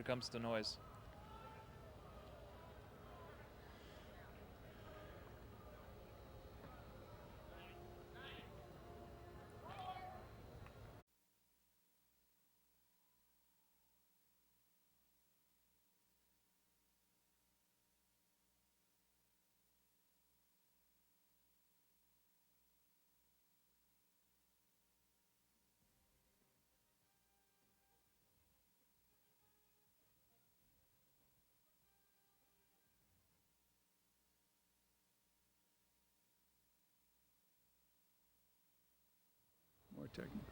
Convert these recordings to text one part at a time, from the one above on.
here comes the noise. More technical.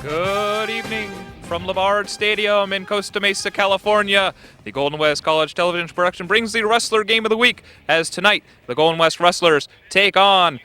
Good evening from Labard Stadium in Costa Mesa, California. The Golden West College Television Production brings the Wrestler Game of the Week, as tonight the Golden West Wrestlers take on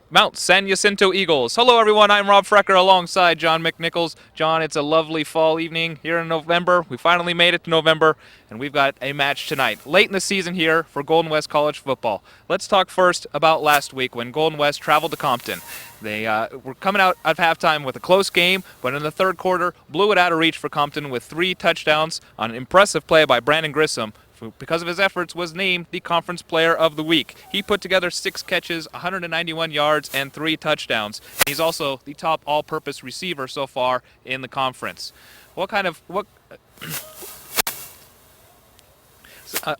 Mt San Jacinto Eagles. Hello everyone, I'm Rob Frecker alongside John McNichols. John, it's a lovely fall evening here in November. We finally made it to November, and we've got a match tonight. Late in the season here for Golden West College football. Let's talk first about last week when Golden West traveled to Compton. They were coming out of halftime with a close game, but in the third quarter blew it out of reach for Compton with 3 touchdowns on an impressive play by Brandon Grissom, who, because of his efforts, was named the Conference Player of the Week. He put together 6 catches, 191 yards, and 3 touchdowns. He's also the top all-purpose receiver so far in the conference.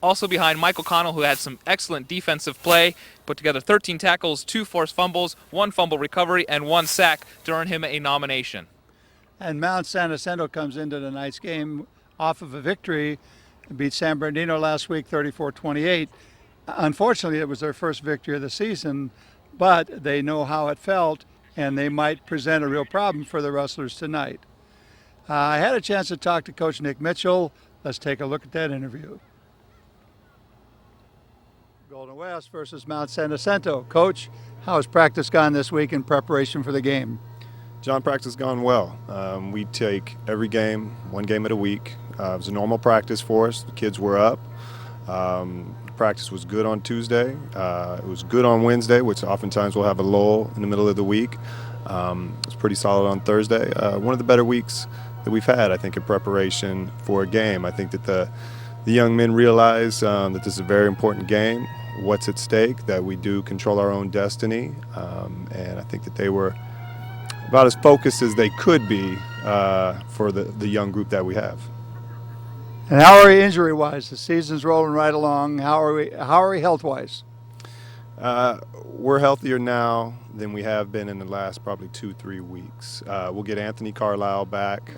Also behind Michael Connell, who had some excellent defensive play, put together 13 tackles, 2 forced fumbles, 1 fumble recovery, and 1 sack to earn him a nomination. And Mt San Jacinto comes into tonight's game off of a victory. Beat San Bernardino last week 34-28. Unfortunately, it was their first victory of the season, but they know how it felt, and they might present a real problem for the Rustlers tonight. I had a chance to talk to Coach Nick Mitchell. Let's take a look at that interview. Golden West versus Mt San Jacinto. Coach, how has practice gone this week in preparation for the game? John, practice has gone well. We take every game, one game at a week. It was a normal practice for us. The kids were up. Practice was good on Tuesday. It was good on Wednesday, which oftentimes we'll have a lull in the middle of the week. It was pretty solid on Thursday. One of the better weeks that we've had, I think, in preparation for a game. I think that the young men realize that this is a very important game, what's at stake, that we do control our own destiny, and I think that they were about as focused as they could be for the young group that we have. And how are we injury-wise? The season's rolling right along. How are we health-wise? We're healthier now than we have been in the last probably 2-3 weeks. We'll get Anthony Carlisle back,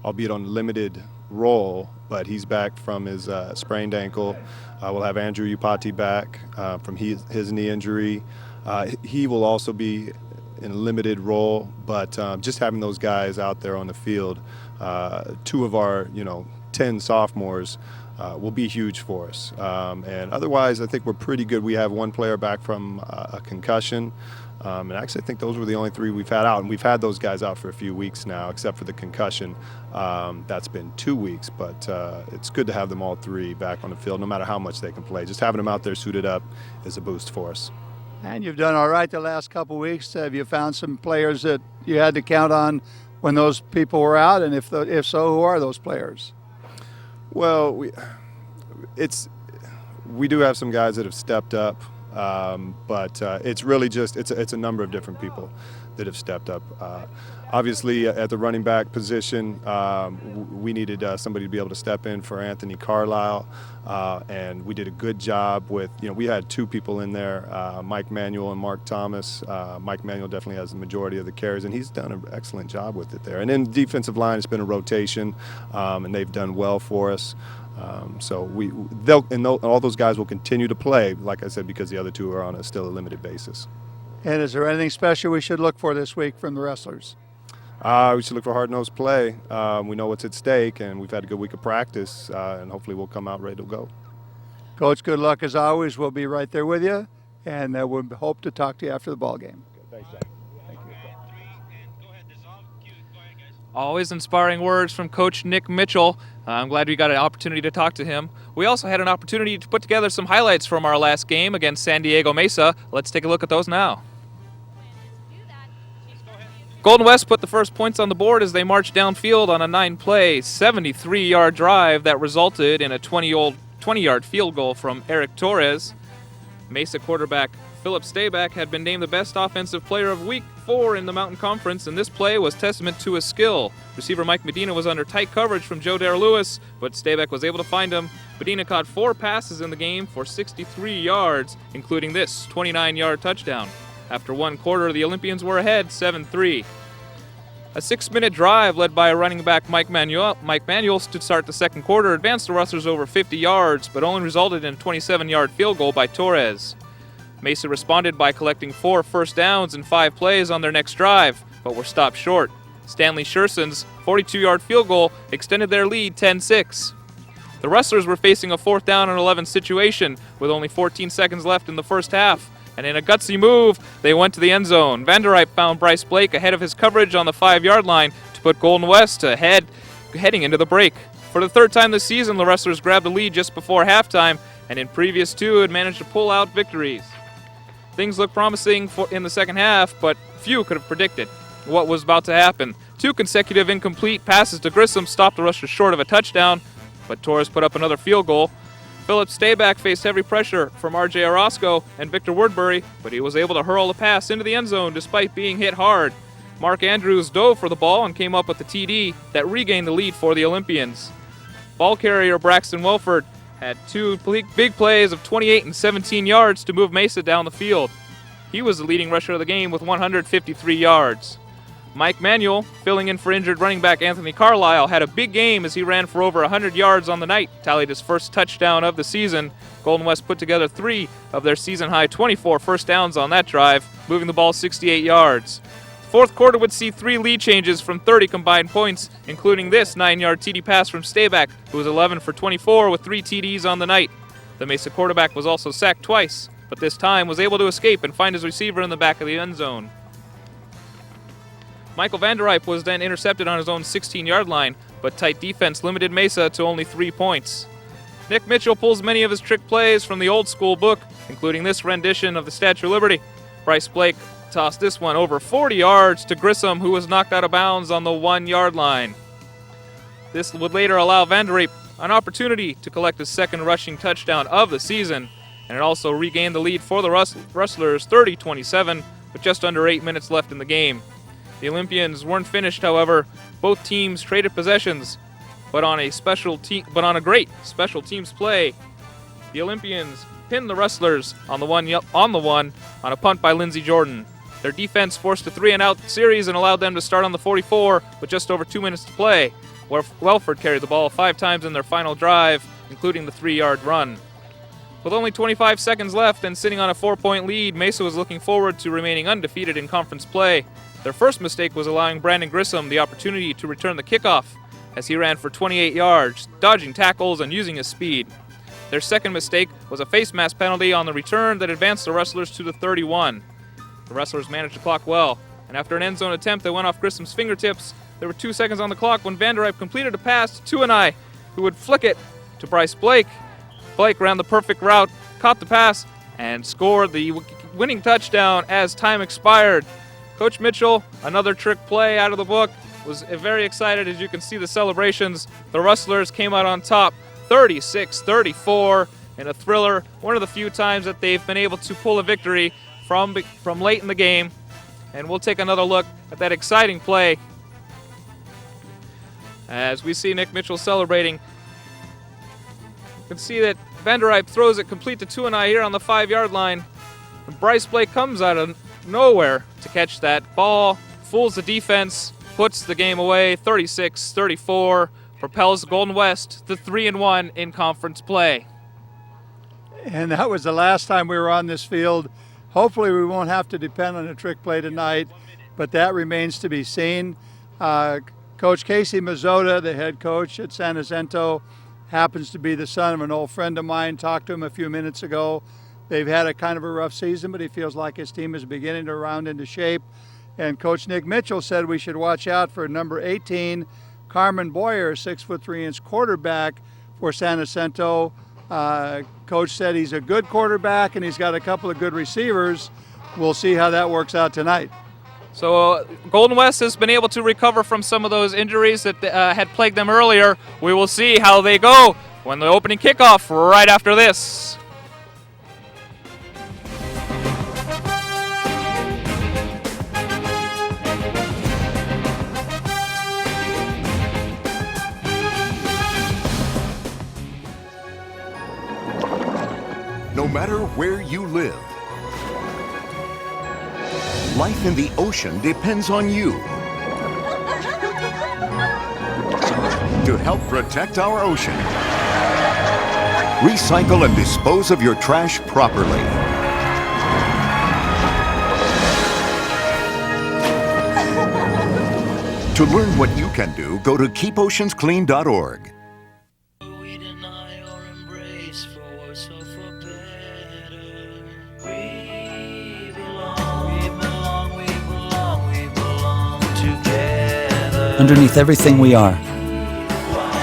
albeit on limited role, but he's back from his sprained ankle. We'll have Andrew Upati back from his knee injury. He will also be in a limited role, but just having those guys out there on the field, 2 of our 10 sophomores will be huge for us. And otherwise, I think we're pretty good. We have 1 player back from a concussion. And actually, I think those were the only 3 we've had out. And we've had those guys out for a few weeks now, except for the concussion. That's been 2 weeks. But it's good to have them all 3 back on the field, no matter how much they can play. Just having them out there suited up is a boost for us. And you've done all right the last couple of weeks. Have you found some players that you had to count on when those people were out? And if so, who are those players? Well, we do have some guys that have stepped up, but it's really just it's a number of different people that have stepped up. Obviously, at the running back position, we needed somebody to be able to step in for Anthony Carlisle, and we did a good job with, we had 2 people in there, Mike Manuel and Mark Thomas. Mike Manuel definitely has the majority of the carries, and he's done an excellent job with it there. And then defensive line, it's been a rotation, and they've done well for us. So all those guys will continue to play, like I said, because the other 2 are on still a limited basis. And is there anything special we should look for this week from the wrestlers? We should look for hard-nosed play. We know what's at stake, and we've had a good week of practice, and hopefully we'll come out ready to go. Coach, good luck as always. We'll be right there with you, and we'll hope to talk to you after the ball game. Thanks, Jack. Thank you. Always inspiring words from Coach Nick Mitchell. I'm glad we got an opportunity to talk to him. We also had an opportunity to put together some highlights from our last game against San Diego Mesa. Let's take a look at those now. Golden West put the first points on the board as they marched downfield on a 9-play, 73-yard drive that resulted in a 20-yard field goal from Eric Torres. Mesa quarterback Philip Stayback had been named the best offensive player of Week 4 in the Mountain Conference, and this play was testament to his skill. Receiver Mike Medina was under tight coverage from Joe Dare Lewis, but Stayback was able to find him. Medina caught 4 passes in the game for 63 yards, including this 29-yard touchdown. After 1 quarter, the Olympians were ahead 7-3. A 6-minute drive led by running back Mike Manuel to start the second quarter advanced the Rustlers over 50 yards, but only resulted in a 27-yard field goal by Torres. Mesa responded by collecting 4 first downs and 5 plays on their next drive, but were stopped short. Stanley Sherson's 42-yard field goal extended their lead 10-6. The Rustlers were facing a 4th down and 11 situation with only 14 seconds left in the first half, and in a gutsy move, they went to the end zone. Vanderripe found Bryce Blake ahead of his coverage on the 5-yard line to put Golden West ahead heading into the break. For the 3rd time this season, the Rustlers grabbed the lead just before halftime, and in previous 2 had managed to pull out victories. Things looked promising in the second half, but few could have predicted what was about to happen. 2 consecutive incomplete passes to Grissom stopped the Rustlers short of a touchdown, but Torres put up another field goal. Philip Stayback faced heavy pressure from R.J. Orozco and Victor Woodbury, but he was able to hurl the pass into the end zone despite being hit hard. Mark Andrews dove for the ball and came up with the TD that regained the lead for the Olympians. Ball carrier Braxton Welford had 2 big plays of 28 and 17 yards to move Mesa down the field. He was the leading rusher of the game with 153 yards. Mike Manuel, filling in for injured running back Anthony Carlisle, had a big game as he ran for over 100 yards on the night, tallied his first touchdown of the season. Golden West put together 3 of their season-high 24 first downs on that drive, moving the ball 68 yards. The 4th quarter would see 3 lead changes from 30 combined points, including this 9-yard TD pass from Stayback, who was 11 for 24 with 3 TDs on the night. The Mesa quarterback was also sacked twice, but this time was able to escape and find his receiver in the back of the end zone. Michael Vanderripe was then intercepted on his own 16-yard line, but tight defense limited Mesa to only 3 points. Nick Mitchell pulls many of his trick plays from the old school book, including this rendition of the Statue of Liberty. Bryce Blake tossed this one over 40 yards to Grissom, who was knocked out of bounds on the 1-yard line. This would later allow Vanderripe an opportunity to collect his 2nd rushing touchdown of the season, and it also regained the lead for the Rustlers 30-27 with just under 8 minutes left in the game. The Olympians weren't finished, however. Both teams traded possessions, but on a great special teams play, the Olympians pinned the Wrestlers on the one on a punt by Lindsey Jordan. Their defense forced a 3-and-out series and allowed them to start on the 44 with just over 2 minutes to play. Welford carried the ball 5 times in their final drive, including the 3-yard run. With only 25 seconds left and sitting on a 4-point lead, Mesa was looking forward to remaining undefeated in conference play. Their first mistake was allowing Brandon Grissom the opportunity to return the kickoff, as he ran for 28 yards, dodging tackles and using his speed. Their second mistake was a face mask penalty on the return that advanced the Wrestlers to the 31. The Wrestlers managed to clock well, and after an end zone attempt that went off Grissom's fingertips, there were 2 seconds on the clock when Vanderripe completed a pass to Tuanai, who would flick it to Bryce Blake. Blake ran the perfect route, caught the pass, and scored the winning touchdown as time expired. Coach Mitchell, another trick play out of the book, was very excited. As you can see the celebrations, the Wrestlers came out on top 36-34 in a thriller, one of the few times that they've been able to pull a victory from late in the game. And we'll take another look at that exciting play as we see Nick Mitchell celebrating. You can see that Vanderripe throws it complete to Tuanai here on the 5-yard line. And Bryce Blake comes out of nowhere to catch that ball, fools the defense, puts the game away 36-34, propels Golden West to 3-1 in conference play. And that was the last time we were on this field. Hopefully we won't have to depend on a trick play tonight, but that remains to be seen. Coach Casey Mazzotta, the head coach at San Jacinto, happens to be the son of an old friend of mine. Talked to him a few minutes ago. They've had a kind of a rough season, but he feels like his team is beginning to round into shape. And Coach Nick Mitchell said we should watch out for number 18, Carmen Boyer, 6'3" quarterback for San Jacinto. Coach said he's a good quarterback and he's got a couple of good receivers. We'll see how that works out tonight. So Golden West has been able to recover from some of those injuries that had plagued them earlier. We will see how they go when the opening kickoff right after this. No matter where you live, life in the ocean depends on you. To help protect our ocean, recycle and dispose of your trash properly. To learn what you can do, go to keepoceansclean.org. Underneath everything we are,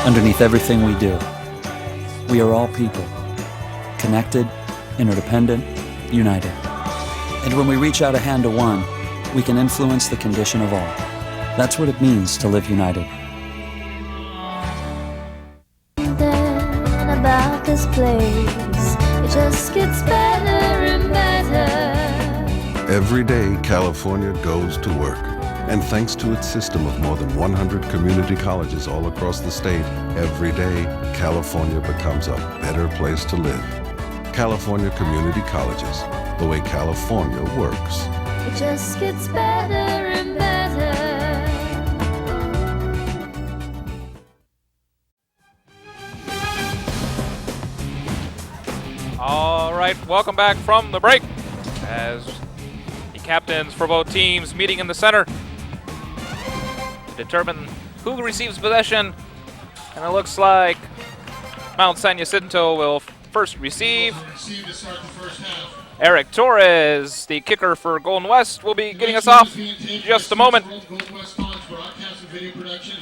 underneath everything we do, we are all people, connected, interdependent, united. And when we reach out a hand to one, we can influence the condition of all. That's what it means to live united. About this place, it just gets better and better. Every day, California goes to work. And thanks to its system of more than 100 community colleges all across the state, every day, California becomes a better place to live. California Community Colleges, the way California works. It just gets better and better. All right, welcome back from the break as the captains for both teams meeting in the center to determine who receives possession. And it looks like Mt San Jacinto will first receive. Eric Torres, the kicker for Golden West, will be getting us off in just a moment.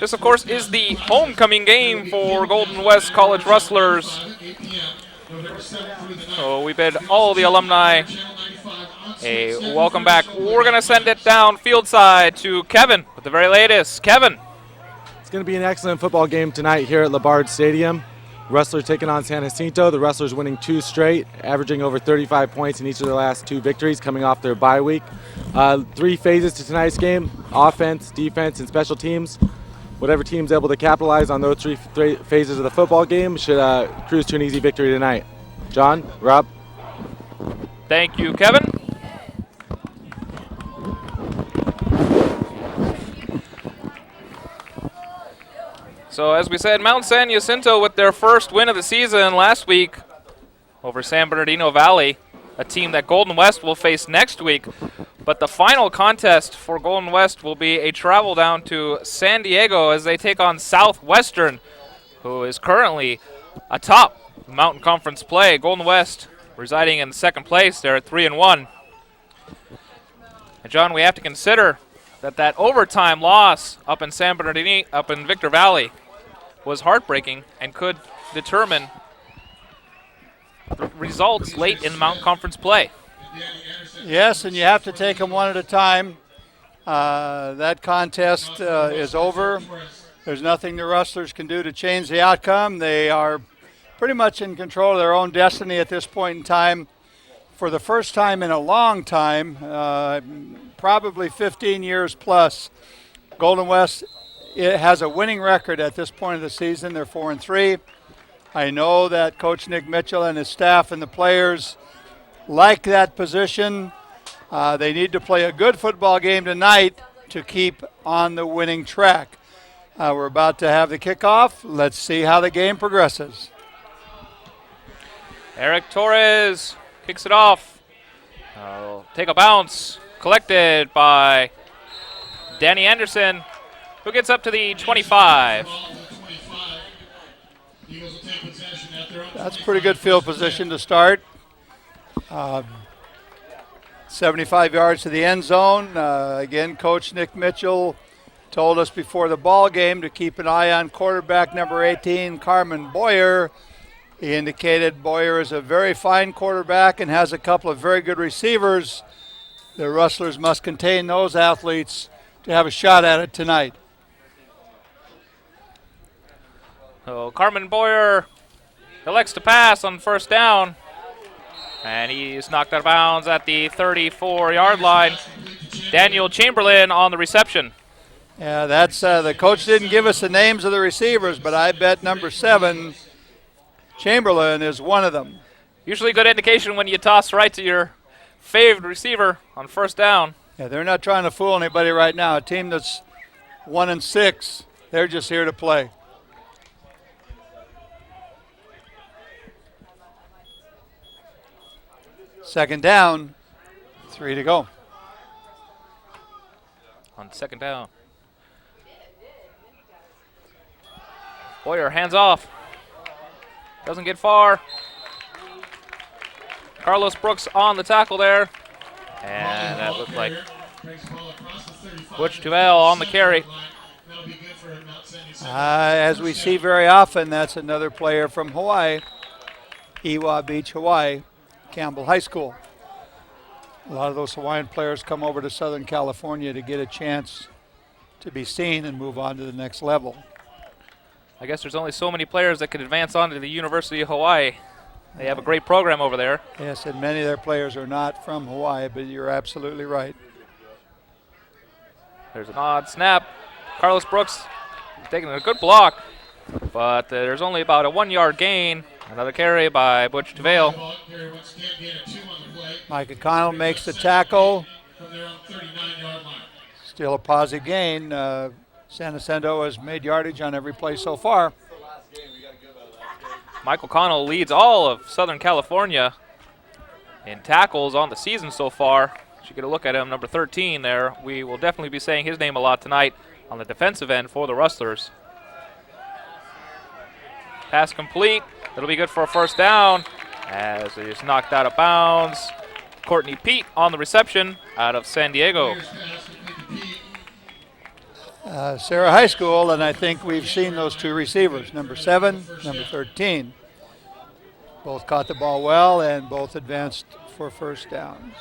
This, of course, is the homecoming game for Golden West College Wrestlers. So we bid all the alumni a welcome back. We're going to send it down field side to Kevin with the very latest. Kevin. It's going to be an excellent football game tonight here at Labard Stadium. Wrestlers taking on San Jacinto. The Wrestlers winning 2 straight, averaging over 35 points in each of their last 2 victories coming off their bye week. 3 phases to tonight's game: offense, defense, and special teams. Whatever team's able to capitalize on those three phases of the football game should cruise to an easy victory tonight. John, Rob? Thank you, Kevin. So as we said, Mt San Jacinto with their first win of the season last week over San Bernardino Valley, a team that Golden West will face next week. But the final contest for Golden West will be a travel down to San Diego as they take on Southwestern, who is currently atop Mountain Conference play. Golden West residing in second place. They're at 3-1. And John, we have to consider that overtime loss up in San Bernardino, up in Victor Valley, was heartbreaking and could determine the results late in Mountain Conference play. Yes, and you have to take them one at a time. That contest is over. There's nothing the Rustlers can do to change the outcome. They are pretty much in control of their own destiny at this point in time. For the first time in a long time, probably 15 years plus, Golden West has a winning record at this point of the season. They're 4-3. I know that Coach Nick Mitchell and his staff and the players like that position. They need to play a good football game tonight to keep on the winning track. We're about to have the kickoff. Let's see how the game progresses. Eric Torres kicks it off. Take a bounce. Collected by Danny Anderson, who gets up to the 25. That's pretty good field position to start. 75 yards to the end zone. Again, Coach Nick Mitchell told us before the ball game to keep an eye on quarterback number 18, Carmen Boyer. He indicated Boyer is a very fine quarterback and has a couple of very good receivers. The Rustlers must contain those athletes to have a shot at it tonight. So Carmen Boyer elects to pass on first down, and he's knocked out of bounds at the 34-yard line. Daniel Chamberlain on the reception. Yeah, that's the coach didn't give us the names of the receivers, but I bet number 7, Chamberlain, is one of them. Usually a good indication when you toss right to your favored receiver on first down. Yeah, they're not trying to fool anybody right now. A team that's 1-6, they're just here to play. Second down, 3 to go. On second down. Boyer hands off. Doesn't get far. Carlos Brooks on the tackle there. And that looked like Butch Duval on the carry. As we see very often, that's another player from Hawaii, Iwa Beach, Hawaii, Campbell High School. A lot of those Hawaiian players come over to Southern California to get a chance to be seen and move on to the next level. I guess there's only so many players that could advance on to the University of Hawaii. They have a great program over there. Yes, and many of their players are not from Hawaii, but you're absolutely right. There's an odd snap. Carlos Brooks taking a good block, but there's only about a 1-yard gain. Another carry by Butch DeVale. Mike O'Connell makes the tackle. Still a positive gain. San Jacinto has made yardage on every play so far. Michael Connell leads all of Southern California in tackles on the season so far. As you get a look at him, number 13 there. We will definitely be saying his name a lot tonight on the defensive end for the Rustlers. Pass complete. It'll be good for a first down as it is knocked out of bounds. Courtney Pete on the reception out of San Diego. Sarah High School, and I think we've seen those two receivers, number 7, number 13. Both caught the ball well and both advanced for first downs.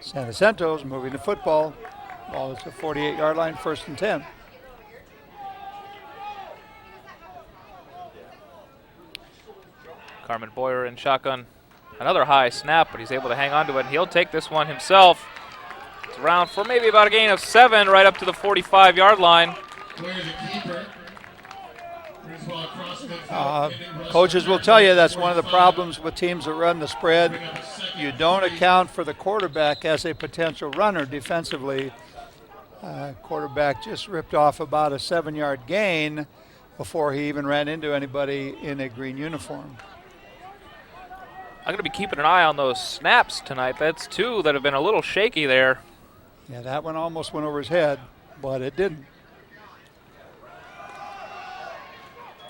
San Jacinto's moving the football. Ball is the 48-yard line, 1st and 10. Carmen Boyer in shotgun. Another high snap, but he's able to hang on to it. He'll take this one himself. It's around for maybe about a gain of 7 right up to the 45-yard line. Coaches will tell you that's one of the problems with teams that run the spread. You don't account for the quarterback as a potential runner defensively. Quarterback just ripped off about a 7-yard gain before he even ran into anybody in a green uniform. I'm going to be keeping an eye on those snaps tonight. That's 2 that have been a little shaky there. Yeah, that one almost went over his head, but it didn't.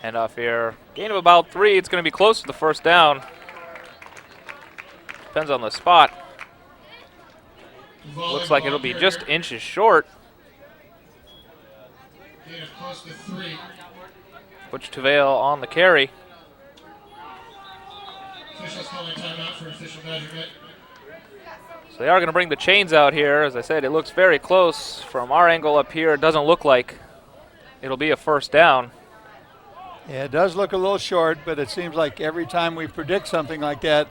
Handoff here. Gain of about 3. It's going to be close to the first down. Depends on the spot. Looks like it'll be just inches short. Butch Tavale on the carry. So they are going to bring the chains out here. As I said, it looks very close. From our angle up here, it doesn't look like it'll be a first down. Yeah, it does look a little short, but it seems like every time we predict something like that,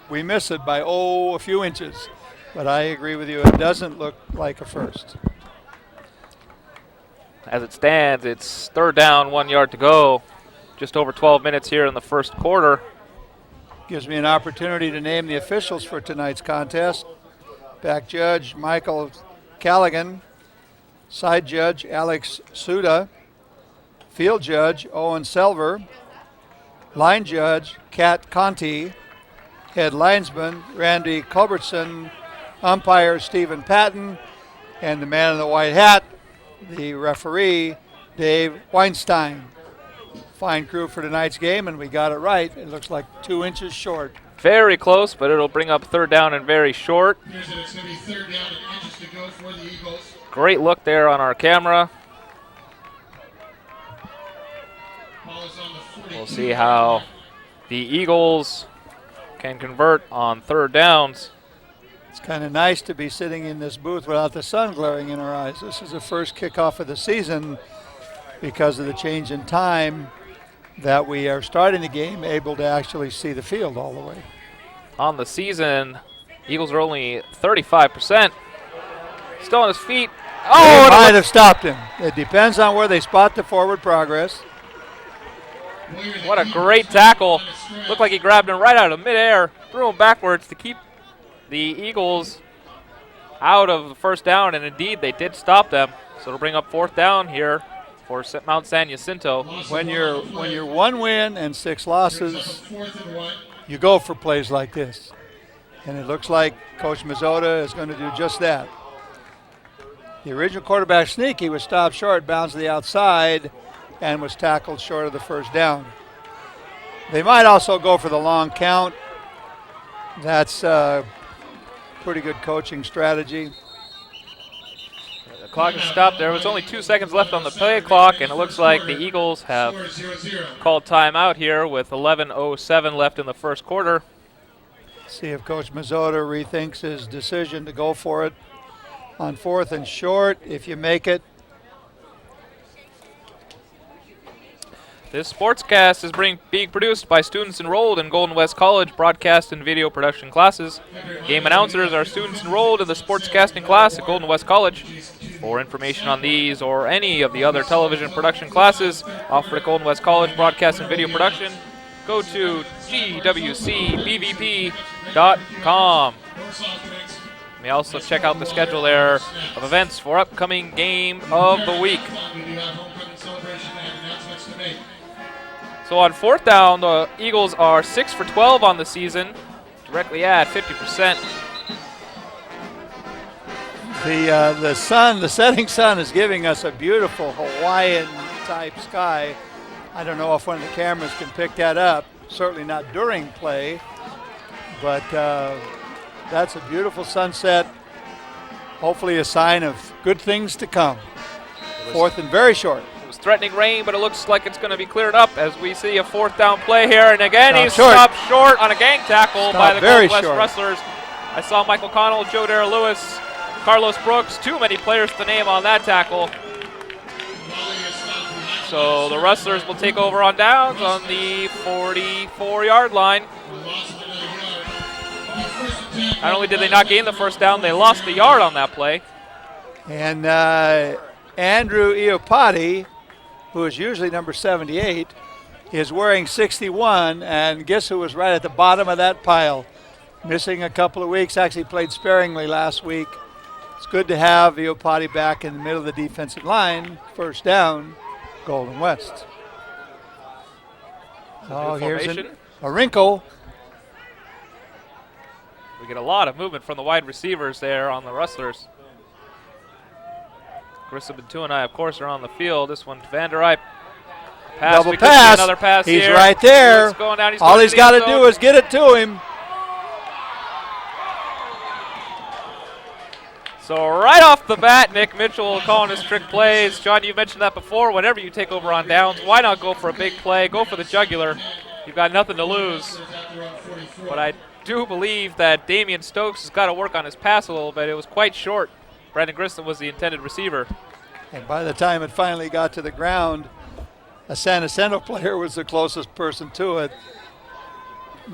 we miss it by, a few inches. But I agree with you, it doesn't look like a first. As it stands, it's third down, 1 yard to go. Just over 12 minutes here in the first quarter. Gives me an opportunity to name the officials for tonight's contest. Back judge, Michael Callaghan. Side judge, Alex Suda. Field judge, Owen Selver. Line judge, Kat Conti. Head linesman, Randy Culbertson. Umpire, Stephen Patton. And the man in the white hat, the referee, Dave Weinstein. Fine crew for tonight's game, and we got it right. It looks like 2 inches short. Very close, but it'll bring up third down and very short. It's going to be third down and inches to go for the Eagles. Great look there on our camera. We'll see how the Eagles can convert on third downs. It's kind of nice to be sitting in this booth without the sun glaring in our eyes. This is the first kickoff of the season because of the change in time that we are starting the game able to actually see the field all the way. On the season, Eagles are only 35%. Still on his feet. They might have stopped him. It depends on where they spot the forward progress. What a great tackle. Looked like he grabbed him right out of midair, threw him backwards to keep the Eagles out of the first down, and indeed they did stop them. So it'll bring up fourth down here for Mt San Jacinto. When you're 1 win and 6 losses, you go for plays like this. And it looks like Coach Mazzotta is going to do just that. The original quarterback sneak, he was stopped short, bounced to the outside, and was tackled short of the first down. They might also go for the long count. That's pretty good coaching strategy. The clock is stopped. There was only 2 seconds left on the play clock, and it looks like the Eagles have called timeout here with 11:07 left in the first quarter. See if Coach Mazzotta rethinks his decision to go for it on 4th and short. If you make it. This sportscast is being produced by students enrolled in Golden West College broadcast and video production classes. Game announcers are students enrolled in the sportscasting class at Golden West College. For information on these or any of the other television production classes offered at Golden West College broadcast and video production, go to gwcbvp.com. You may also check out the schedule there of events for upcoming game of the week. So on fourth down, the Eagles are 6 for 12 on the season, directly at 50%. The setting sun is giving us a beautiful Hawaiian-type sky. I don't know if one of the cameras can pick that up. Certainly not during play, but that's a beautiful sunset. Hopefully a sign of good things to come. 4th and very short. Threatening rain, but it looks like it's going to be cleared up as we see a fourth down play here. And again, he's stopped short on a gang tackle by the Golden West Wrestlers. I saw Michael Connell, Joe Dare Lewis, Carlos Brooks, too many players to name on that tackle. So the Wrestlers will take over on downs on the 44-yard line. Not only did they not gain the first down, they lost the yard on that play. And Andrew Iopati, who is usually number 78, is wearing 61, and guess who was right at the bottom of that pile? Missing a couple of weeks, actually played sparingly last week. It's good to have Iopati back in the middle of the defensive line. First down, Golden West. Oh, here's a wrinkle. We get a lot of movement from the wide receivers there on the Rustlers. Grissom and Tuanai, of course, are on the field. This one to Vander Eyck. Pass. Double pass. Another pass He's here. right there. He's going down. All he's got to do is get it to him. So right off the bat, Nick Mitchell calling his trick plays. John, you mentioned that before. Whenever you take over on downs, why not go for a big play? Go for the jugular. You've got nothing to lose. But I do believe that Damian Stokes has got to work on his pass a little bit. It was quite short. Brandon Grissom was the intended receiver. And by the time it finally got to the ground, a San Jacinto player was the closest person to it.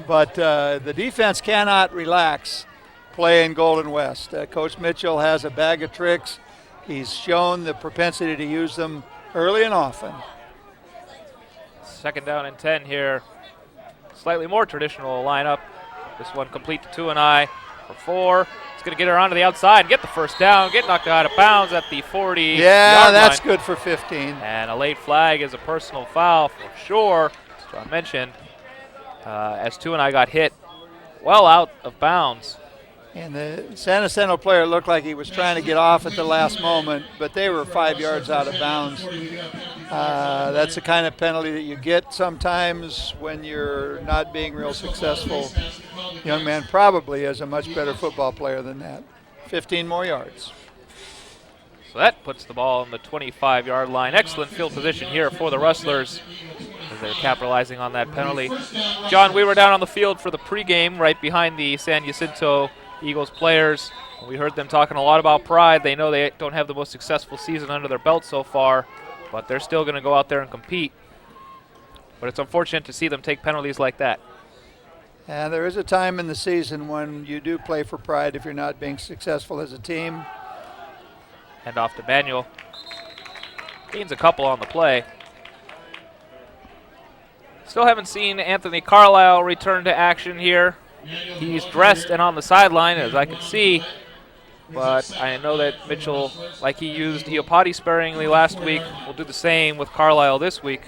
But the defense cannot relax playing Golden West. Coach Mitchell has a bag of tricks. He's shown the propensity to use them early and often. Second down and 10 here. Slightly more traditional lineup. This one complete to Tuanai for 4. He's going to get her onto the outside and get the first down, get knocked out of bounds at the 40 Yeah, that's line. good for 15. And a late flag is a personal foul for sure, as John mentioned, as Tuanai got hit well out of bounds. And the San Jacinto player looked like he was trying to get off at the last moment, but they were 5 yards out of bounds. That's the kind of penalty that you get sometimes when you're not being real successful. Young man probably is a much better football player than that. 15 more yards. So that puts the ball on the 25-yard line. Excellent field position here for the Rustlers as they're capitalizing on that penalty. John, we were down on the field for the pregame right behind the San Jacinto Eagles players. We heard them talking a lot about pride. They know they don't have the most successful season under their belt so far, but they're still going to go out there and compete. But it's unfortunate to see them take penalties like that. And there is a time in the season when you do play for pride if you're not being successful as a team. Hand off to Manuel. Gains a couple on the play. Still haven't seen Anthony Carlisle return to action here. He's dressed and on the sideline, as I can see. But I know that Mitchell, like he used Iopati sparingly last week, will do the same with Carlisle this week.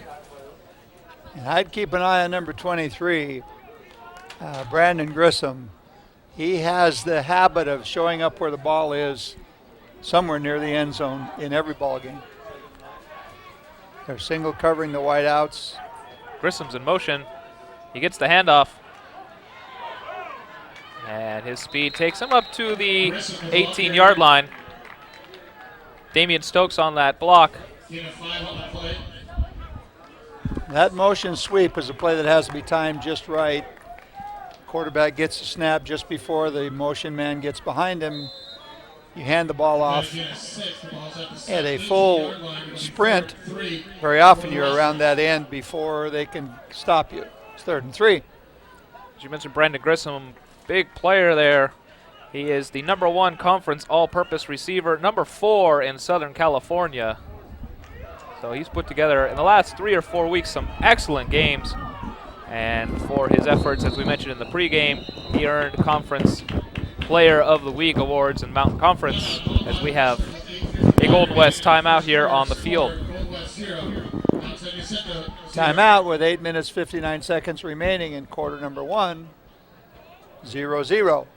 And I'd keep an eye on number 23, Brandon Grissom. He has the habit of showing up where the ball is somewhere near the end zone in every ball game. They're single covering the wideouts. Grissom's in motion. He gets the handoff. And his speed takes him up to the 18-yard line. Damian Stokes on that block. That motion sweep is a play that has to be timed just right. Quarterback gets a snap just before the motion man gets behind him. You hand the ball off at a full sprint. Very often you're around that end before they can stop you. It's 3rd and 3. As you mentioned, Brandon Grissom, big player there. He is the #1 conference all-purpose receiver, #4 in Southern California. So he's put together in the last 3 or 4 weeks some excellent games. And for his efforts, as we mentioned in the pregame, he earned Conference Player of the Week awards in Mountain Conference as we have a Golden West timeout here on the field. Timeout with 8 minutes, 59 seconds remaining in quarter number 1. 0-0.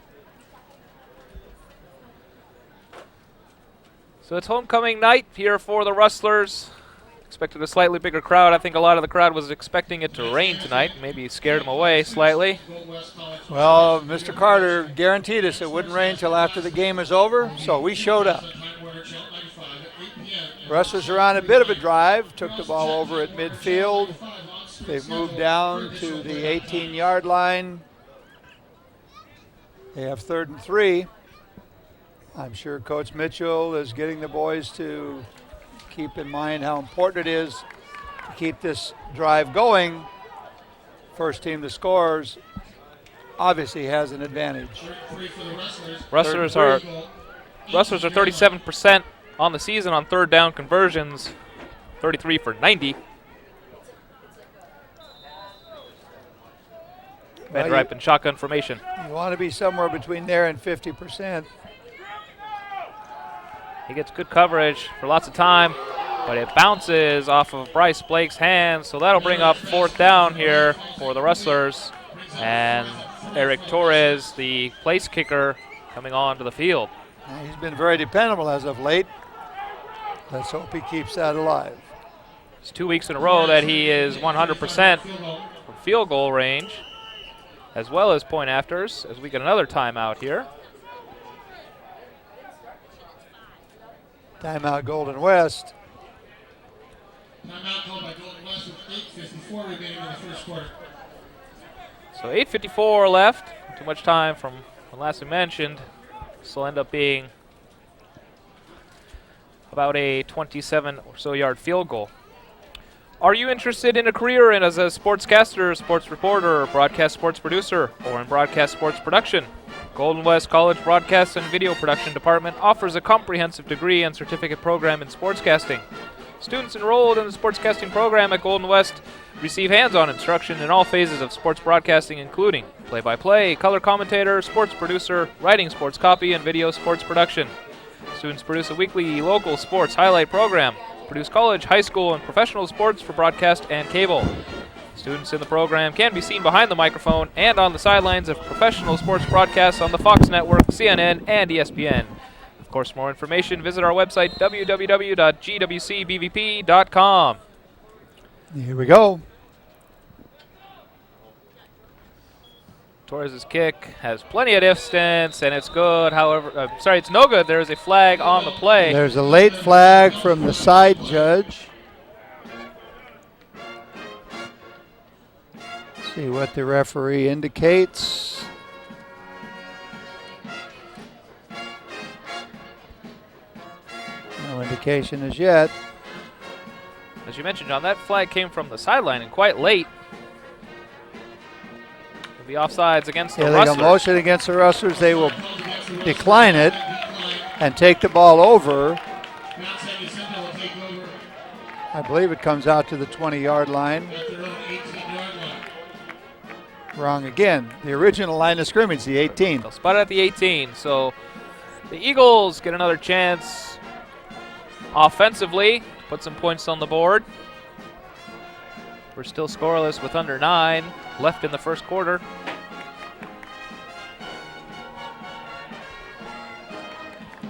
So it's homecoming night here for the Rustlers. Expected a slightly bigger crowd. I think a lot of the crowd was expecting it to rain tonight. Maybe scared them away slightly. Well, Mr. Carter guaranteed us it wouldn't rain until after the game is over, so we showed up. Rustlers are on a bit of a drive. Took the ball over at midfield. They've moved down to the 18-yard line. They have 3rd and 3. I'm sure Coach Mitchell is getting the boys to keep in mind how important it is to keep this drive going. First team that scores obviously has an advantage. Rustlers are 37% on the season on 3rd down conversions, 33 for 90. Van Ripe in shotgun formation. You want to be somewhere between there and 50%. He gets good coverage for lots of time, but it bounces off of Bryce Blake's hands, so that'll bring up 4th down here for the Rustlers. And Eric Torres, the place kicker, coming onto the field. He's been very dependable as of late. Let's hope he keeps that alive. It's 2 weeks in a row that he is 100% from field goal range, as well as point afters, as we get another timeout here. Timeout Golden West. Timeout called by Golden West with 8:54 remaining in the first quarter. So 8:54 left. Too much time from the last we mentioned. This will end up being about a 27 or so yard field goal. Are you interested in a career as a sportscaster, sports reporter, broadcast sports producer, or in broadcast sports production? Golden West College Broadcast and Video Production Department offers a comprehensive degree and certificate program in sportscasting. Students enrolled in the sportscasting program at Golden West receive hands-on instruction in all phases of sports broadcasting, including play-by-play, color commentator, sports producer, writing sports copy, and video sports production. Students produce a weekly local sports highlight program, produce college, high school, and professional sports for broadcast and cable. Students in the program can be seen behind the microphone and on the sidelines of professional sports broadcasts on the Fox Network, CNN, and ESPN. Of course, for more information, visit our website, www.gwcbvp.com. Here we go. Torres' kick has plenty of distance, and it's good. However, it's no good. There is a flag on the play. There's a late flag from the side judge. See what the referee indicates. No indication as yet. As you mentioned, John, that flag came from the sideline and quite late. It'll be offsides against the Rustlers. They got motion against the Rustlers. They will decline it and take the ball over. I believe it comes out to the 20-yard line. Wrong again. The original line of scrimmage, the 18. They'll spot it at the 18. So the Eagles get another chance offensively to put some points on the board. We're still scoreless with under 9 left in the first quarter.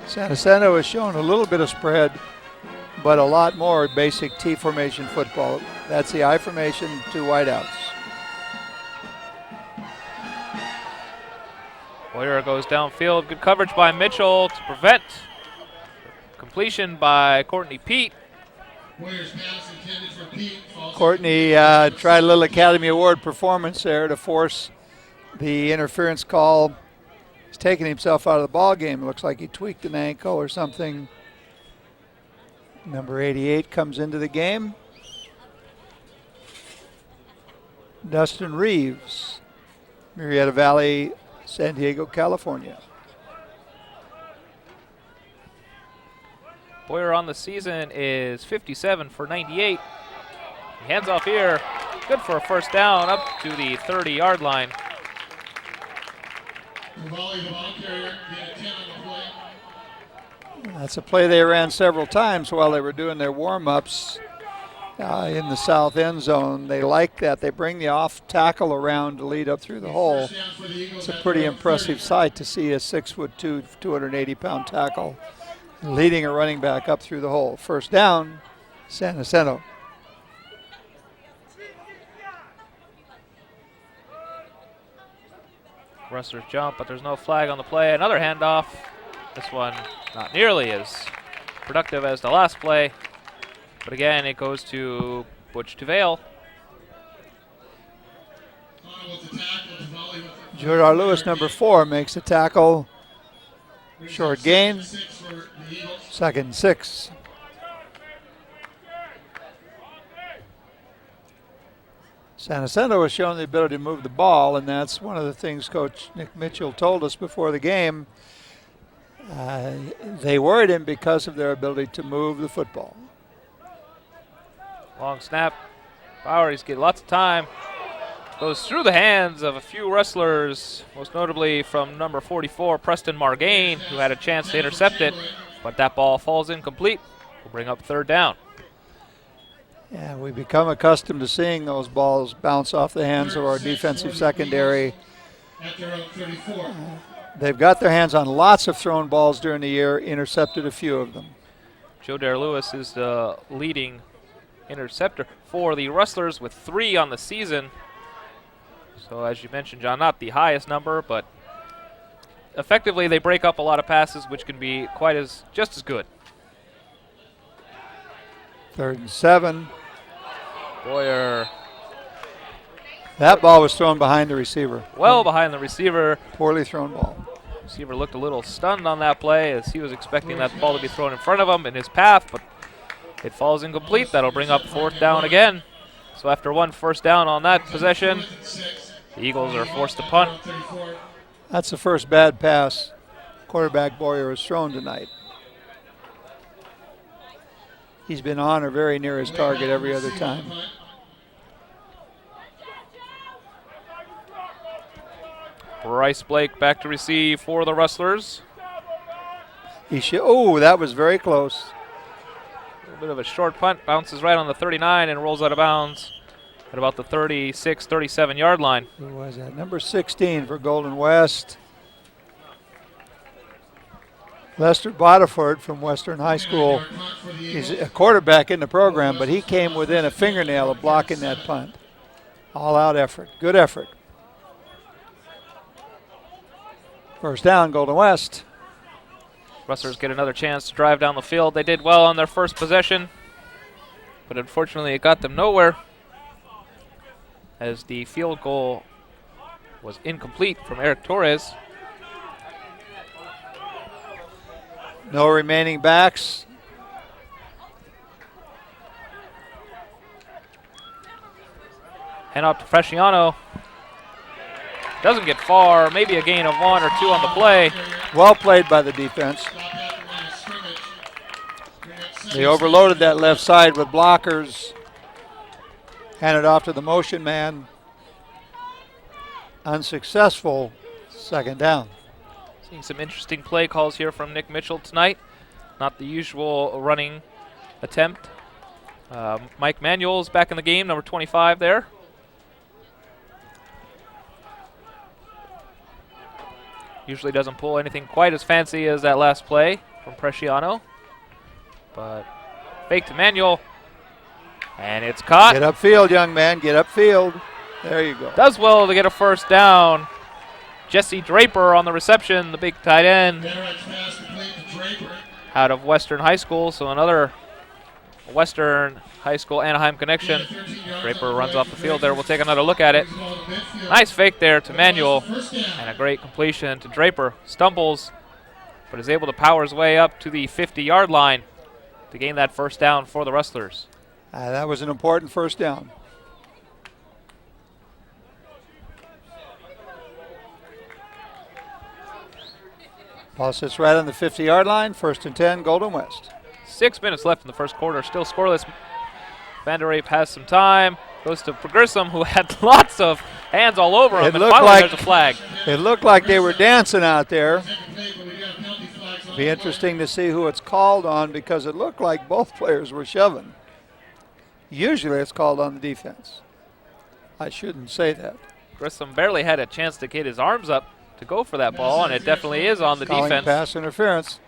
San Jacinto has shown a little bit of spread, but a lot more basic T formation football. That's the I formation, 2 wideouts. Boyer goes downfield. Good coverage by Mitchell to prevent completion by Courtney Pete. Courtney tried a little Academy Award performance there to force the interference call. He's taking himself out of the ball game. It looks like he tweaked an ankle or something. Number 88 comes into the game. Dustin Reeves, Murrieta Valley, San Diego, California. Boyer on the season is 57 for 98. He hands off here. Good for a first down up to the 30-yard line. That's a play they ran several times while they were doing their warm-ups in the south end zone. They like that. They bring the off tackle around to lead up through the hole. It's a pretty impressive sight to see a 6'2", 280-pound tackle leading a running back up through the hole. First down, San Jacinto. Rustlers jump, but there's no flag on the play. Another handoff. This one not nearly as productive as the last play. But again, it goes to Butch Tuvale. Jordar Lewis, number 4, makes the tackle. Short gain. 2nd and 6. San Jacinto has shown the ability to move the ball, and that's one of the things Coach Nick Mitchell told us before the game. They worried him because of their ability to move the football. Long snap. Bowery's get lots of time. Goes through the hands of a few wrestlers, most notably from number 44, Preston Margain, who had a chance to intercept it, but that ball falls incomplete. Will bring up third down. Yeah, we become accustomed to seeing those balls bounce off the hands of our defensive secondary. They've got their hands on lots of thrown balls during the year, intercepted a few of them. Joe Dare Lewis is the leading interceptor for the Rustlers with 3 on the season. So as you mentioned, John, not the highest number, but effectively they break up a lot of passes, which can be just as good. 3rd and 7. Boyer. That ball was thrown behind the receiver. Well behind the receiver. Poorly thrown ball. Receiver looked a little stunned on that play as he was expecting that ball to be thrown in front of him in his path, but it falls incomplete. That'll bring up 4th down again. So after 1 first down on that possession, the Eagles are forced to punt. That's the first bad pass quarterback Boyer has thrown tonight. He's been on or very near his target every other time. Bryce Blake back to receive for the Rustlers. Oh, that was very close. A little bit of a short punt, bounces right on the 39 and rolls out of bounds at about the 36, 37-yard line. Who was that? Number 16 for Golden West. Lester Bodiford from Western High School. He's a quarterback in the program, but he came within a fingernail of blocking that punt. All-out effort. Good effort. First down, Golden West. Rustlers get another chance to drive down the field. They did well on their first possession, but unfortunately it got them nowhere as the field goal was incomplete from Eric Torres. No remaining backs. Hand off to Fresciano. Doesn't get far, maybe a gain of 1 or 2 on the play. Well played by the defense. They overloaded that left side with blockers. Handed off to the motion man. Unsuccessful. 2nd down. Seeing some interesting play calls here from Nick Mitchell tonight. Not the usual running attempt. Mike Manuel's back in the game, number 25 there. Usually doesn't pull anything quite as fancy as that last play from Bresciano. But fake to Manuel. And it's caught. Get upfield, young man. Get upfield. There you go. Does well to get a first down. Jesse Draper on the reception, the big tight end out of Western High School. So another Western High School Anaheim connection. Draper runs off the field there. We'll take another look at it. Nice fake there to Manuel and a great completion to Draper. Stumbles, but is able to power his way up to the 50-yard line to gain that first down for the Rustlers. That was an important first down. Ball sits right on the 50-yard line. 1st and 10, Golden West. 6 minutes left in the first quarter, still scoreless. Van der Rape has some time. Goes to Grissom, who had lots of hands all over him. It And looked finally like there's a flag. It looked like they were dancing out there. Be interesting to see who it's called on because it looked like both players were shoving. Usually it's called on the defense. I shouldn't say that. Grissom barely had a chance to get his arms up to go for that ball, and it definitely is on the Calling defense. pass interference.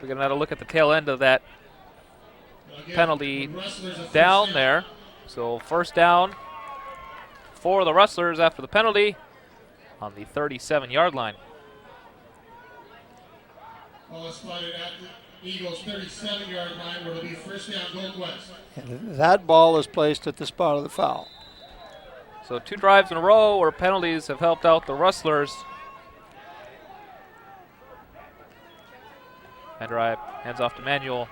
We're going to have a look at the tail end of that penalty down there. So first down for the Rustlers after the penalty on the 37-yard line. Ball is spotted at the Eagles' 37-yard line where it'll be first down, Golden West. And that ball is placed at the spot of the foul. So 2 drives in a row where penalties have helped out the Rustlers. And hands off to Manuel.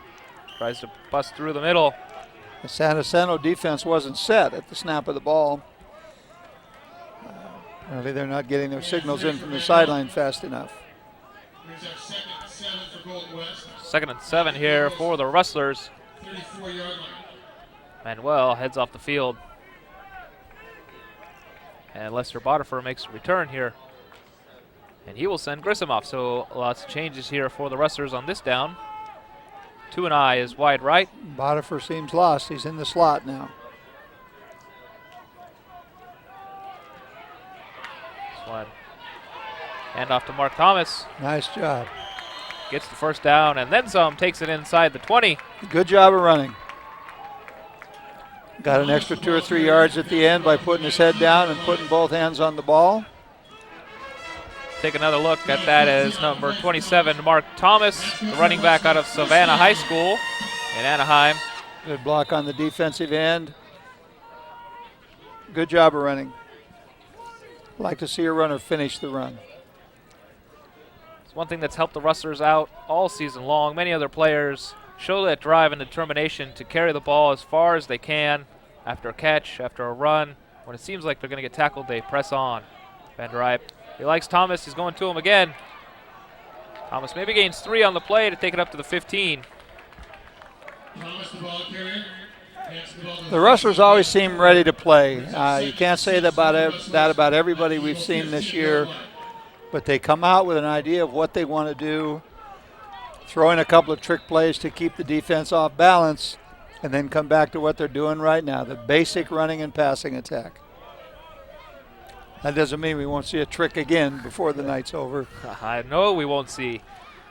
Tries to bust through the middle. The San Jacinto defense wasn't set at the snap of the ball. Apparently they're not getting their signals in from the sideline fast enough. Here's our 2nd and 7 for Golden West. 2nd and 7 here for the Rustlers. 34-yard line. Manuel heads off the field. And Lester Botifer makes a return here. And he will send Grissom off. So lots of changes here for the Rustlers on this down. Tuanai is wide right. Botifer seems lost. He's in the slot now. This one. Hand off to Mark Thomas. Nice job. Gets the first down and then some. Takes it inside the 20. Good job of running. Got an extra 2 or 3 yards at the end by putting his head down and putting both hands on the ball. Take another look at that as number 27, Mark Thomas, the running back out of Savannah High School in Anaheim. Good block on the defensive end. Good job of running. Like to see a runner finish the run. It's one thing that's helped the Rustlers out all season long. Many other players show that drive and determination to carry the ball as far as they can after a catch, after a run. When it seems like they're going to get tackled, they press on. Van der Rijp, he likes Thomas. He's going to him again. Thomas maybe gains 3 on the play to take it up to the 15. Thomas, the ball carrier. The Rustlers always seem ready to play. You can't say that about everybody we've seen this year, but they come out with an idea of what they want to do, throw in a couple of trick plays to keep the defense off balance, and then come back to what they're doing right now, the basic running and passing attack. That doesn't mean we won't see a trick again before the night's over. I know we won't see.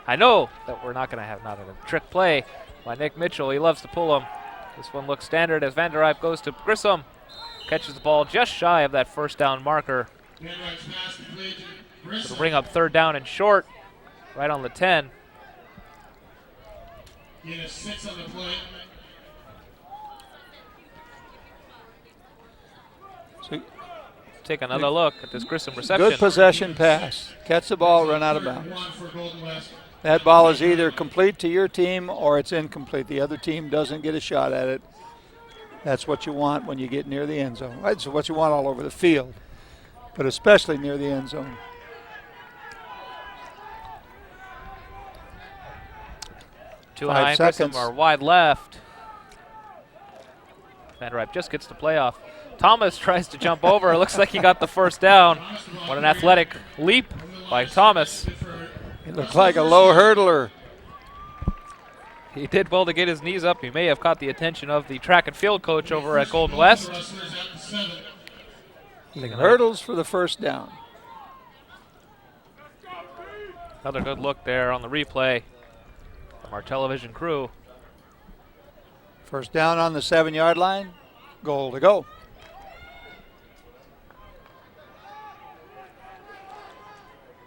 I know that we're not going to have not a trick play by Nick Mitchell. He loves to pull them. This one looks standard as Van der Rijp goes to Grissom. Catches the ball just shy of that first down marker. It'll bring up 3rd down and short, right on the 10. He had a 6 on the play. So take another look at this Grissom reception. Good possession pass. Catch the ball, run out of bounds. That ball is either complete to your team or it's incomplete. The other team doesn't get a shot at it. That's what you want when you get near the end zone. That's what you want all over the field, but especially near the end zone. Tuanai and Grissom are wide left. Van der Rijp just gets the playoff. Thomas tries to jump over. It looks like he got the first down. What an athletic leap by Thomas. He looked like a low hurdler. He did well to get his knees up. He may have caught the attention of the track and field coach over at Golden West. He hurdles for the first down. Another good look there on the replay from our television crew. First down on the 7-yard line. Goal to go.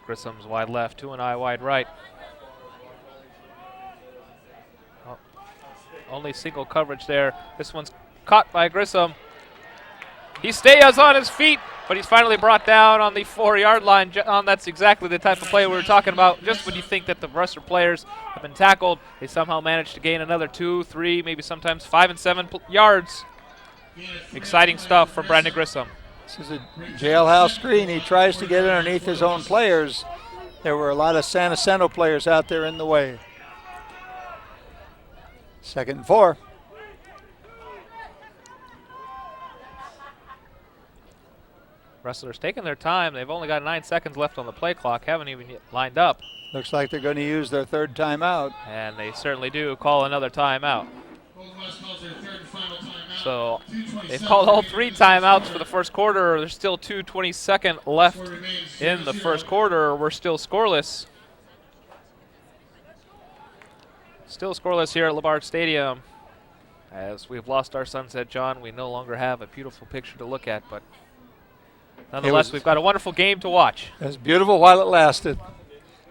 Grissom's wide left, Tuanai wide right. Oh, only single coverage there. This one's caught by Grissom. He stays on his feet, but he's finally brought down on the 4-yard line. That's exactly the type of play we were talking about. Just when you think that the Rustler players have been tackled, they somehow manage to gain another 2, 3, maybe sometimes 5 and 7 yards. Exciting stuff from Brandon Grissom. This is a jailhouse screen. He tries to get underneath his own players. There were a lot of San Jacinto players out there in the way. 2nd and 4. Rustlers taking their time. They've only got 9 seconds left on the play clock. Haven't even yet lined up. Looks like they're going to use their 3rd timeout. And they certainly do call another timeout. So they've called all 3 timeouts for the first quarter. There's still 2:22 left in the first quarter. We're still scoreless. Still scoreless here at Labard Stadium. As we've lost our sunset, John, we no longer have a beautiful picture to look at, but nonetheless, we've got a wonderful game to watch. It was beautiful while it lasted.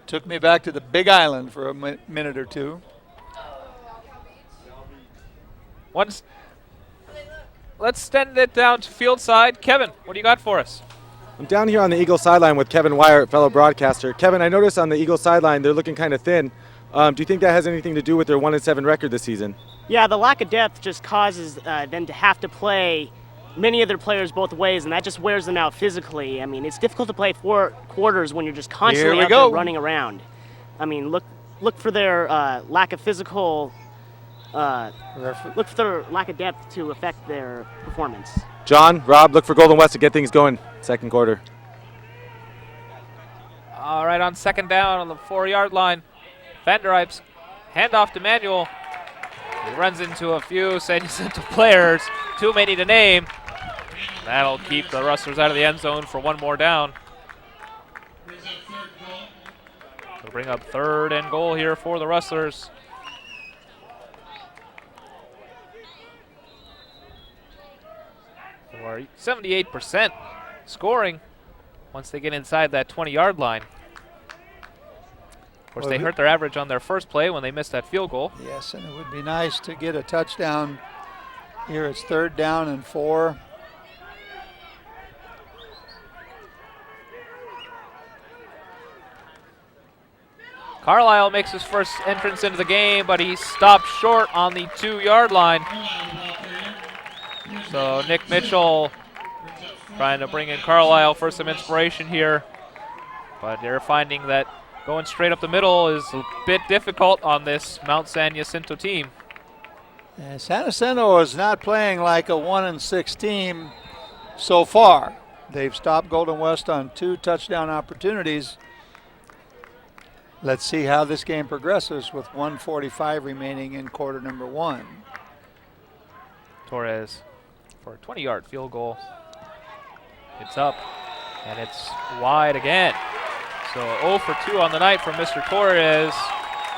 Took me back to the Big Island for a minute or two. Let's send it down to field side. Kevin, what do you got for us? I'm down here on the Eagles sideline with Kevin Wyatt, fellow broadcaster. Kevin, I noticed on the Eagles sideline they're looking kind of thin. Do you think that has anything to do with their 1-7 record this season? Yeah, the lack of depth just causes them to have to play many of their players both ways, and that just wears them out physically. I mean, it's difficult to play 4 quarters when you're just constantly out there running around. I mean, look for their lack of physical. Look for their lack of depth to affect their performance. John, Rob, look for Golden West to get things going. second quarter. All right, on second down on the 4-yard line. Vanderhypes handoff to Manuel. He runs into a few San Jacinto players, too many to name. That'll keep the Rustlers out of the end zone for one more down. We'll bring up 3rd and goal here for the Rustlers. For 78% scoring once they get inside that 20-yard line. Of course, they hurt their average on their first play when they missed that field goal. Yes, and it would be nice to get a touchdown. Here it's 3rd down and 4. Carlisle makes his first entrance into the game, but he stopped short on the 2-yard line. So Nick Mitchell trying to bring in Carlisle for some inspiration here. But they're finding that going straight up the middle is a bit difficult on this Mt San Jacinto team. And San Jacinto is not playing like a 1-6 team so far. They've stopped Golden West on 2 touchdown opportunities. Let's see how this game progresses with 1:45 remaining in quarter number 1. Torres for a 20-yard field goal. It's up, and it's wide again. So 0 for 2 on the night from Mr. Torres.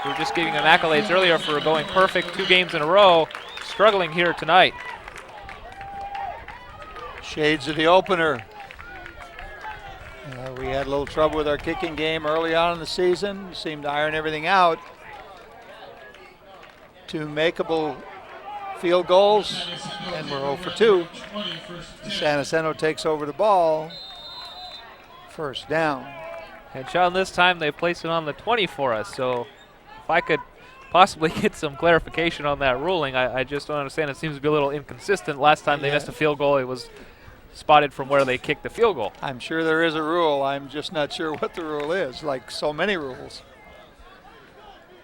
We were just giving him accolades earlier for going perfect 2 games in a row. Struggling here tonight. Shades of the opener. We had a little trouble with our kicking game early on in the season. Seemed to iron everything out. 2 makeable field goals, and we're 0 for 2. San Jacinto takes over the ball. 1st down. And Sean, this time they placed it on the 20 for us. So if I could possibly get some clarification on that ruling, I just don't understand. It seems to be a little inconsistent. Last time they missed a field goal, it was spotted from where they kicked the field goal. I'm sure there is a rule. I'm just not sure what the rule is, like so many rules.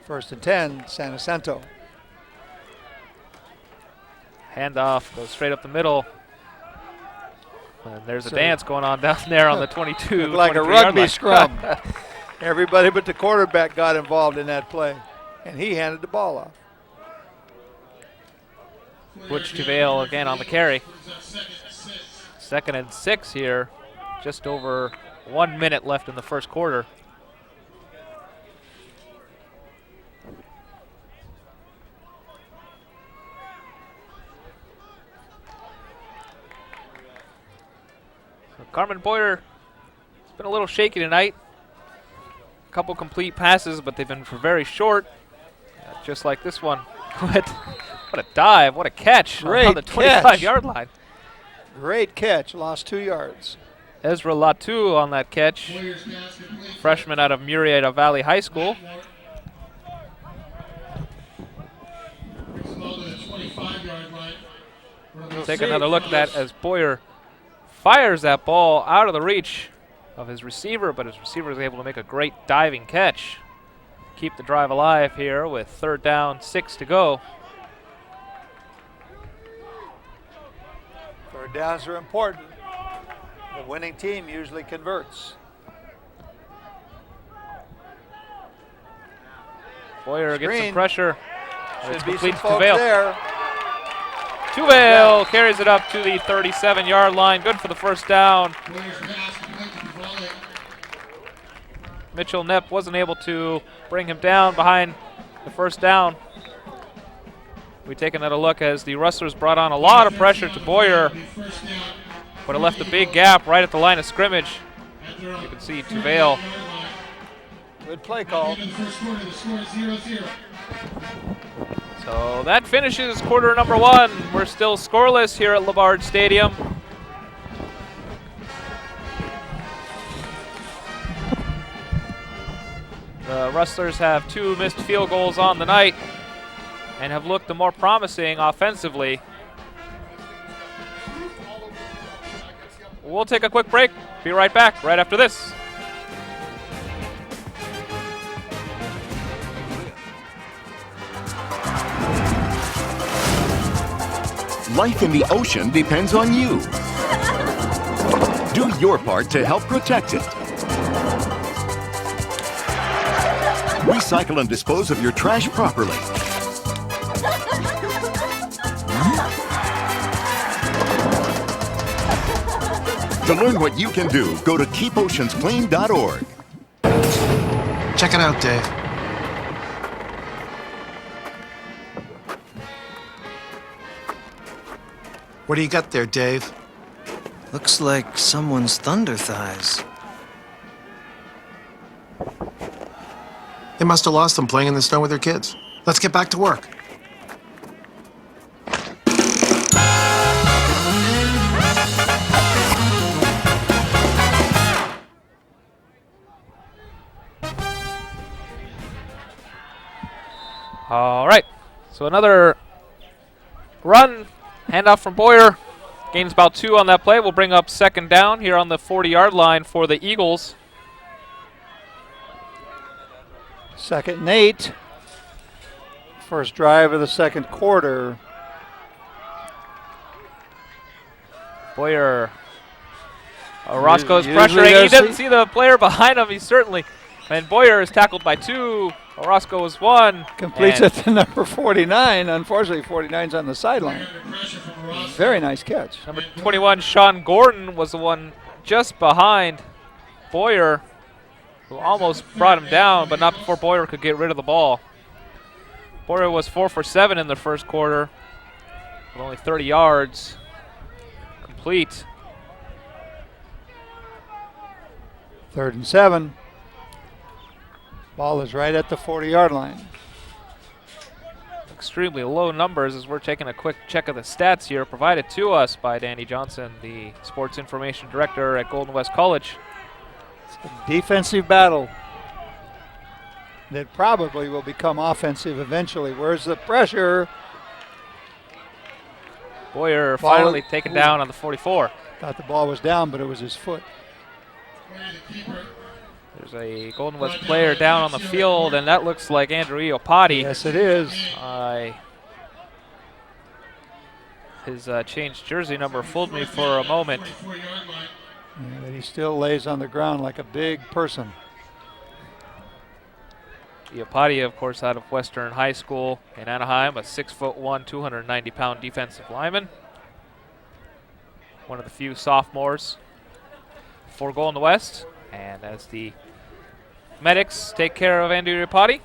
1st and 10, San Jacinto. Handoff goes straight up the middle. And there's a dance going on down there on the 22. Like a rugby scrum. Everybody but the quarterback got involved in that play, and he handed the ball off. Butch Tuvale again on the carry. 2nd and 6 here. Just over 1 minute left in the first quarter. So Carmen Boyer has been a little shaky tonight. A couple complete passes, but they've been very short. Just like this one. What a dive, what a catch on the 25-yard line. Great catch, lost 2 yards. Ezra Latu on that catch, freshman out of Murrieta Valley High School. We'll take another look at that as Boyer fires that ball out of the reach of his receiver, but his receiver is able to make a great diving catch. Keep the drive alive here with 3rd down, 6 to go. 3rd downs are important. The winning team usually converts. Boyer gets some pressure. It's Should be some complete to folks Tuvale. there. Tuvale carries it up to the 37-yard line. Good for the 1st down. Mitchell Knepp wasn't able to bring him down behind the 1st down. We take another look as the Rustlers brought on a lot of pressure to Boyer, but it left a big gap right at the line of scrimmage. You can see Tuvale. Good play call. So that finishes quarter number 1. We're still scoreless here at Labard Stadium. The Rustlers have 2 missed field goals on the night and have looked the more promising offensively. We'll take a quick break. Be right back right after this. Life in the ocean depends on you. Do your part to help protect it. Recycle and dispose of your trash properly. To learn what you can do, go to keepoceansclean.org. Check it out, Dave. What do you got there, Dave? Looks like someone's thunder thighs. They must have lost them playing in the snow with their kids. Let's get back to work. All right, so another run, handoff from Boyer. Gains about 2 on that play. We'll bring up second down here on the 40-yard line for the Eagles. 2nd and 8. First drive of the second quarter. Boyer. Orozco's pressuring. He doesn't see the player behind him. He certainly. And Boyer is tackled by 2. Orozco is 1. Completes it to number 49. Unfortunately, 49's on the sideline. Very nice catch. Number 21, Sean Gordon, was the one just behind Boyer, who almost brought him down, but not before Boyer could get rid of the ball. Boyer was 4 for 7 in the first quarter, with only 30 yards. Complete. 3rd and 7. Ball is right at the 40-yard line. Extremely low numbers as we're taking a quick check of the stats here, provided to us by Danny Johnson, the sports information director at Golden West College. It's a defensive battle that probably will become offensive eventually. Where's the pressure? Boyer finally taken down on the 44. Thought the ball was down, but it was his foot. There's a Golden West player down on the field, and that looks like Andrew Iopati. Yes, it is. His changed jersey number fooled me for a moment. Yeah, but he still lays on the ground like a big person. Iopati, of course, out of Western High School in Anaheim, a 6'1", 290-pound defensive lineman. One of the few sophomores for Golden West. And as the medics take care of Andrew Iopati,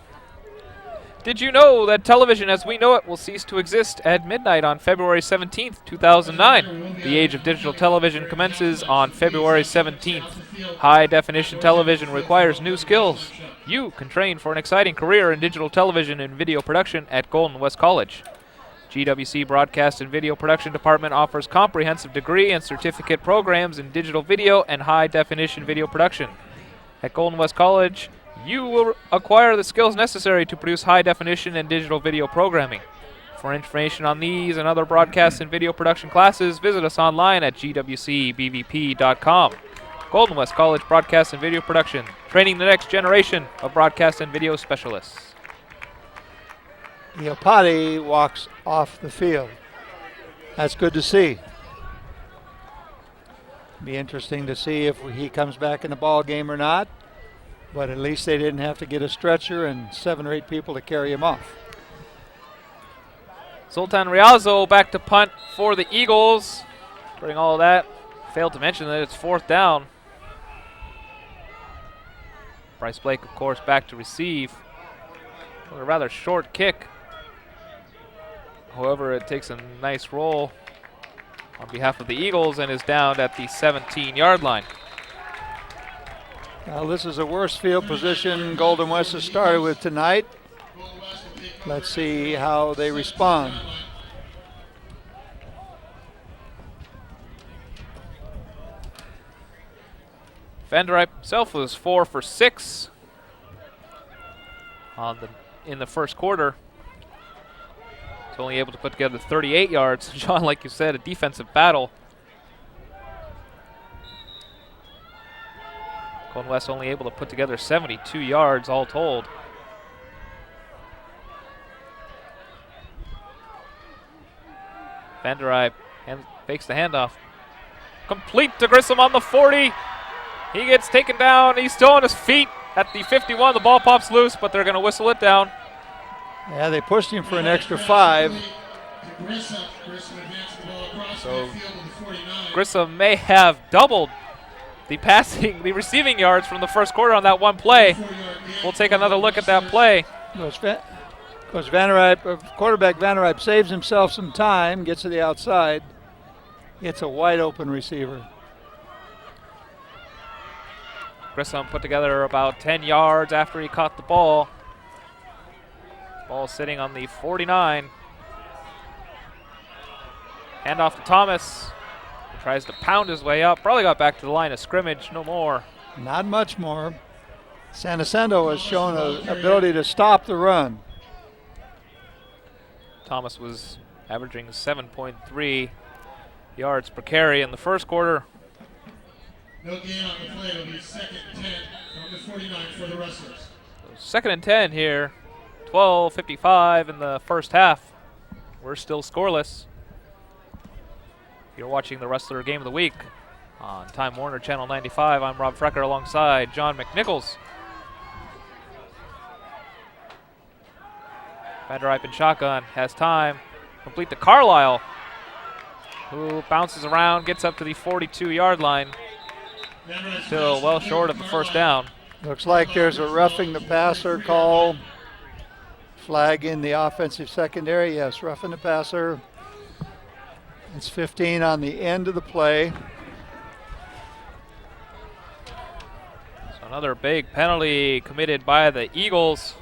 did you know that television as we know it will cease to exist at midnight on February 17th, 2009? The age of digital television commences on February 17th. High-definition television requires new skills. You can train for an exciting career in digital television and video production at Golden West College. GWC Broadcast and Video Production Department offers comprehensive degree and certificate programs in digital video and high-definition video production. At Golden West College, you will acquire the skills necessary to produce high-definition and digital video programming. For information on these and other broadcast and video production classes, visit us online at gwcbvp.com. Golden West College Broadcast and Video Production, training the next generation of broadcast and video specialists. Iopati walks off the field. That's good to see. Be interesting to see if he comes back in the ball game or not. But at least they didn't have to get a stretcher and 7 or 8 people to carry him off. Zoltan Riazzo back to punt for the Eagles. During all of that, failed to mention that it's 4th down. Bryce Blake, of course, back to receive. A rather short kick. However, it takes a nice roll on behalf of the Eagles and is down at the 17-yard line. Now this is the worst field position Golden West has started with tonight. Let's see how they respond. Van Der Eyck himself was 4 for 6 in the first quarter. He's only able to put together 38 yards. John, like you said, a defensive battle. Golden West only able to put together 72 yards all told. Van Der Eyck fakes the handoff. complete to Grissom on the 40. He gets taken down. He's still on his feet at the 51. The ball pops loose, but they're going to whistle it down. Yeah, they pushed him for an extra 5. So Grissom may have doubled the receiving yards from the first quarter on that one play. We'll take another look at that play. Coach quarterback Van Ryp saves himself some time, gets to the outside. It's a wide open receiver. Grissom put together about 10 yards after he caught the ball. Ball sitting on the 49. Hand off to Thomas. He tries to pound his way up. Probably got back to the line of scrimmage. No more. Not much more. San Jacinto has shown an ability to stop the run. Thomas was averaging 7.3 yards per carry in the first quarter. No gain on the play. It'll be 2nd and 10 from the 49 for the Rustlers. So 2nd and 10 here. 12:55 in the first half. We're still scoreless. You're watching the Rustler Game of the Week on Time Warner Channel 95. I'm Rob Frecker alongside John McNichols. Van der Eyck in shotgun, has time. Complete to Carlisle, who bounces around, gets up to the 42-yard line. Still well short of the first down. Looks like there's a roughing the passer call. Flag in the offensive secondary. Yes, roughing the passer. It's 15 on the end of the play. So another big penalty committed by the Eagles.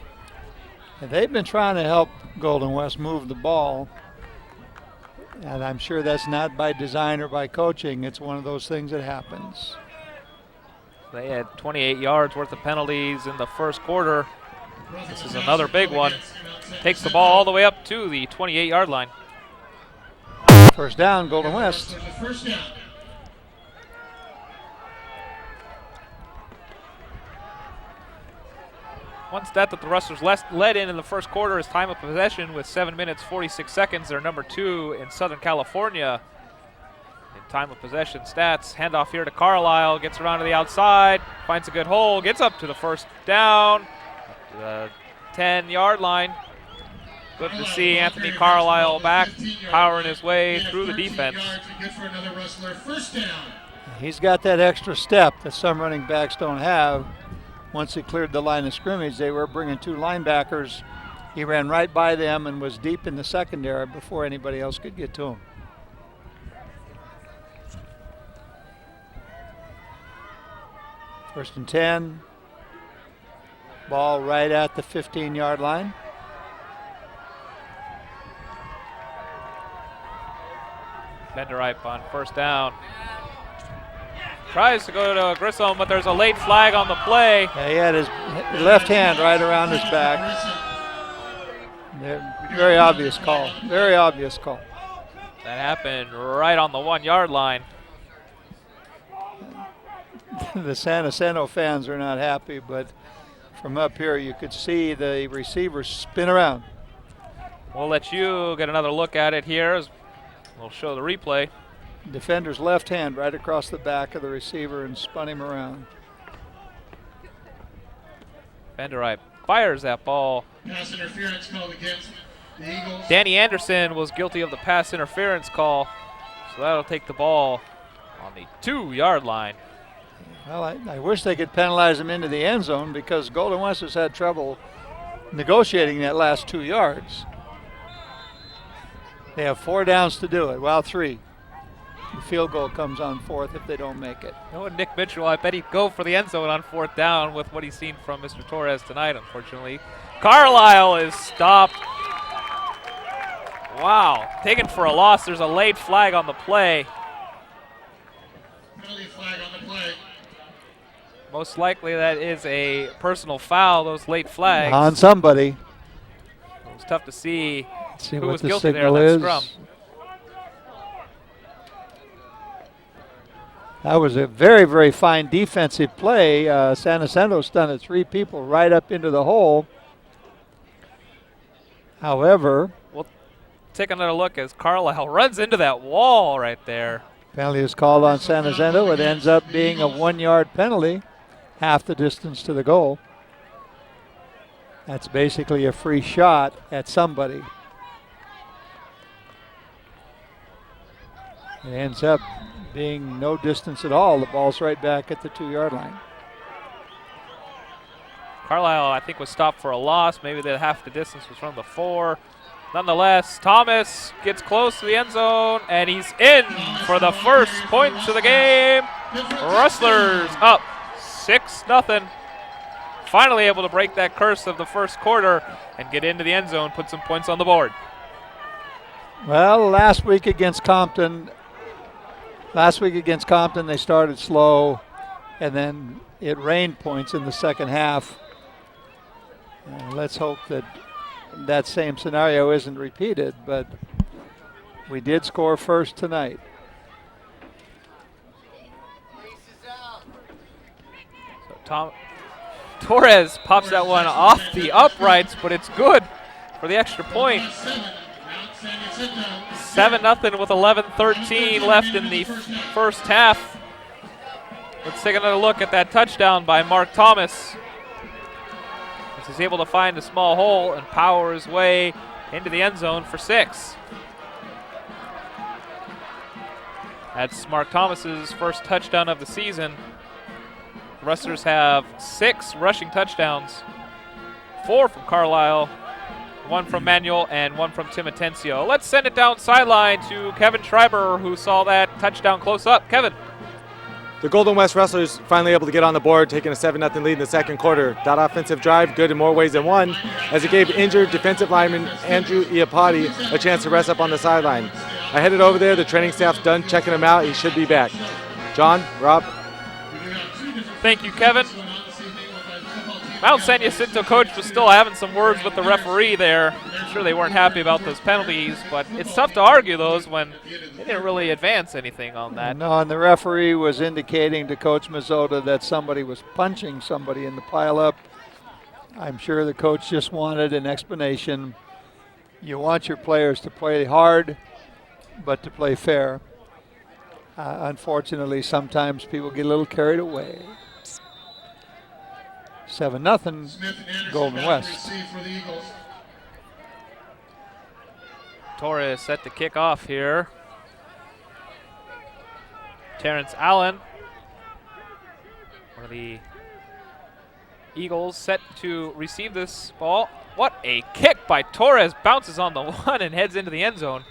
And they've been trying to help Golden West move the ball. And I'm sure that's not by design or by coaching. It's one of those things that happens. They had 28 yards worth of penalties in the first quarter. This is another big one. Takes the ball all the way up to the 28-yard line. First down, Golden West. One stat that the Rustlers led in the first quarter is time of possession with 7 minutes 46 seconds. They're number 2 in Southern California in time of possession stats. Handoff here to Carlisle, gets around to the outside, finds a good hole, gets up to the first down, the 10-yard line. Good to see Anthony Carlisle back, powering his way through the defense. He's got that extra step that some running backs don't have. Once he cleared the line of scrimmage, they were bringing 2 linebackers. He ran right by them and was deep in the secondary before anybody else could get to him. First and 10. Ball right at the 15-yard line. Van der Eyck on first down. Tries to go to Grissom, but there's a late flag on the play. Yeah, he had his left hand right around his back. Very obvious call. Very obvious call. That happened right on the 1-yard line. The San Jacinto fans are not happy, but from up here you could see the receiver spin around. We'll let you get another look at it here as we'll show the replay. Defender's left hand right across the back of the receiver and spun him around. Van der Eyck fires that ball. Pass interference called against the Eagles. Danny Anderson was guilty of the pass interference call, so that'll take the ball on the 2-yard line. Well, I wish they could penalize him into the end zone because Golden West has had trouble negotiating that last 2 yards. They have 4 downs to do it. Well, 3. The field goal comes on 4th if they don't make it. Knowing Nick Mitchell, I bet he'd go for the end zone on 4th down with what he's seen from Mr. Torres tonight, unfortunately. Carlisle is stopped. Wow, taken for a loss. There's a late flag on the play. Penalty flag on the play. Most likely that is a personal foul, those late flags. On somebody. It was tough to see who what was the guilty there signal in that is. scrum. That was a very, very fine defensive play. San Jacinto stunned 3 people right up into the hole. However, we'll take another look as Carlisle runs into that wall right there. Penalty is called on San Jacinto. It ends up being a 1-yard penalty, half the distance to the goal. That's basically a free shot at somebody. It ends up being no distance at all. The ball's right back at the 2-yard line. Carlisle, I think, was stopped for a loss. Maybe the half the distance was from the 4. Nonetheless, Thomas gets close to the end zone, and he's in for the first points of the game. Rustlers up 6-0. Finally able to break that curse of the first quarter and get into the end zone, put some points on the board. Well, last week against Compton, they started slow, and then it rained points in the second half. Let's hope that same scenario isn't repeated, but we did score first tonight. So Torres pops that one off the uprights, but it's good for the extra point. 7-0 with 11:13 left in the first half. Let's take another look at that touchdown by Mark Thomas. He's able to find a small hole and power his way into the end zone for 6. That's Mark Thomas's first touchdown of the season. The Rustlers have 6 rushing touchdowns, 4 from Carlisle, 1 from Manuel, and 1 from Tim Atencio. Let's send it down sideline to Kevin Schreiber, who saw that touchdown close up. Kevin. The Golden West Rustlers finally able to get on the board, taking a 7-0 lead in the second quarter. That offensive drive good in more ways than one, as it gave injured defensive lineman Andrew Iapati a chance to rest up on the sideline. I headed over there. The training staff's done checking him out. He should be back. John, Rob. Thank you, Kevin. Mt San Jacinto coach was still having some words with the referee there. I'm sure they weren't happy about those penalties, but it's tough to argue those when they didn't really advance anything on that. No, and the referee was indicating to Coach Mazzota that somebody was punching somebody in the pileup. I'm sure the coach just wanted an explanation. You want your players to play hard, but to play fair. Unfortunately, sometimes people get a little carried away. 7-0, Golden West. Torres set to kick off here. Terrence Allen, one of the Eagles, set to receive this ball. What a kick by Torres. Bounces on the 1 and heads into the end zone.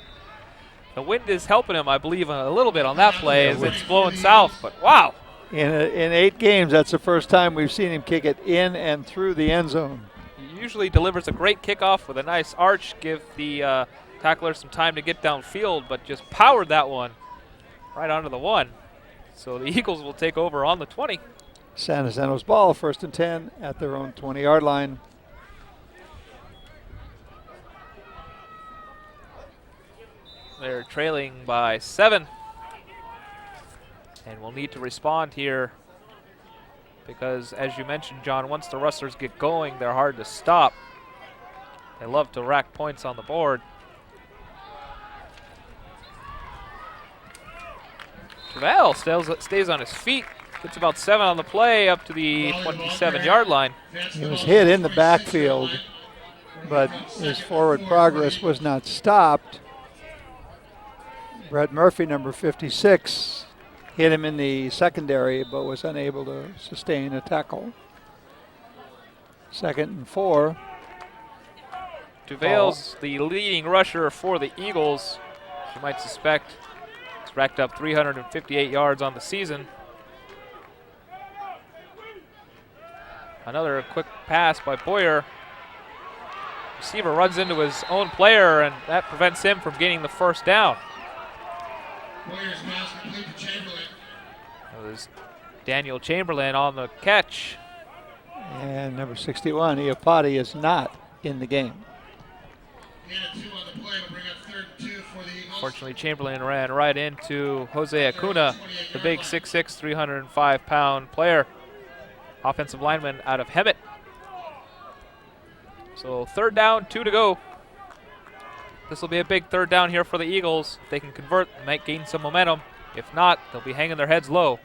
The wind is helping him, I believe, a little bit on that play as it's blowing south, but wow. In 8 games, that's the first time we've seen him kick it in and through the end zone. He usually delivers a great kickoff with a nice arch, give the tackler some time to get downfield, but just powered that one right onto the 1. So the Eagles will take over on the 20. San Jacinto's ball, 1st and 10 at their own 20-yard line. They're trailing by 7. And we'll need to respond here because, as you mentioned, John, once the Rustlers get going, they're hard to stop. They love to rack points on the board. Travail stays on his feet, gets about 7 on the play up to the 27-yard line. He was hit in the backfield, but his forward progress was not stopped. Brett Murphy, number 56, hit him in the secondary, but was unable to sustain a tackle. 2nd and 4. Duval's the leading rusher for the Eagles. As you might suspect, he's racked up 358 yards on the season. Another quick pass by Boyer. Receiver runs into his own player, and that prevents him from getting the first down. Boyer's pass complete to Chamberlain. It was Daniel Chamberlain on the catch. And number 61, Iapati, is not in the game. Fortunately, Chamberlain ran right into Jose Acuna, the big 6'6", 305-pound player, offensive lineman out of Hemet. So 3rd down, 2 to go. This will be a big 3rd down here for the Eagles. If they can convert, they might gain some momentum. If not, they'll be hanging their heads low.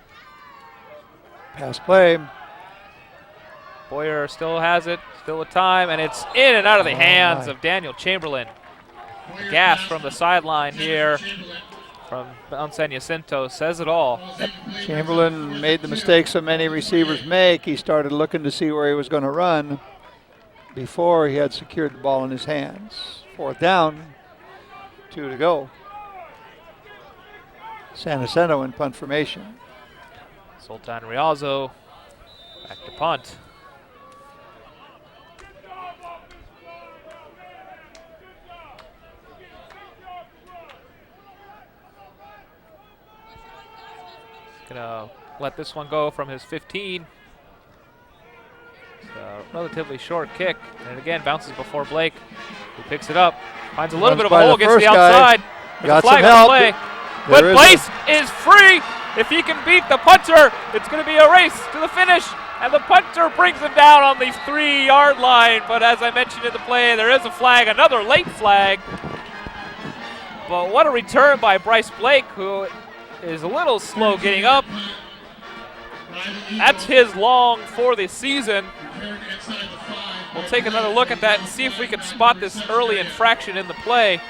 Pass play. Boyer still has it, still with time, and it's in and out of the hands of Daniel Chamberlain. The gas from the sideline here from Mt San Jacinto says it all. Chamberlain made the mistake so many receivers make. He started looking to see where he was going to run before he had secured the ball in his hands. 4th down, 2 to go. San Jacinto in punt formation. Sultan Rialzo back to punt. Gonna let this one go from his 15. It's a relatively short kick, and again bounces before Blake, who picks it up, finds a little bit of a hole, gets to the outside. There's a flag on the play, but Blake is free. If he can beat the punter, it's going to be a race to the finish, and the punter brings him down on the 3-yard line. But as I mentioned in the play, there is a flag, another late flag. But what a return by Bryce Blake, who is a little slow getting up. That's his long for the season. We'll take another look at that and see if we can spot this early infraction in the play.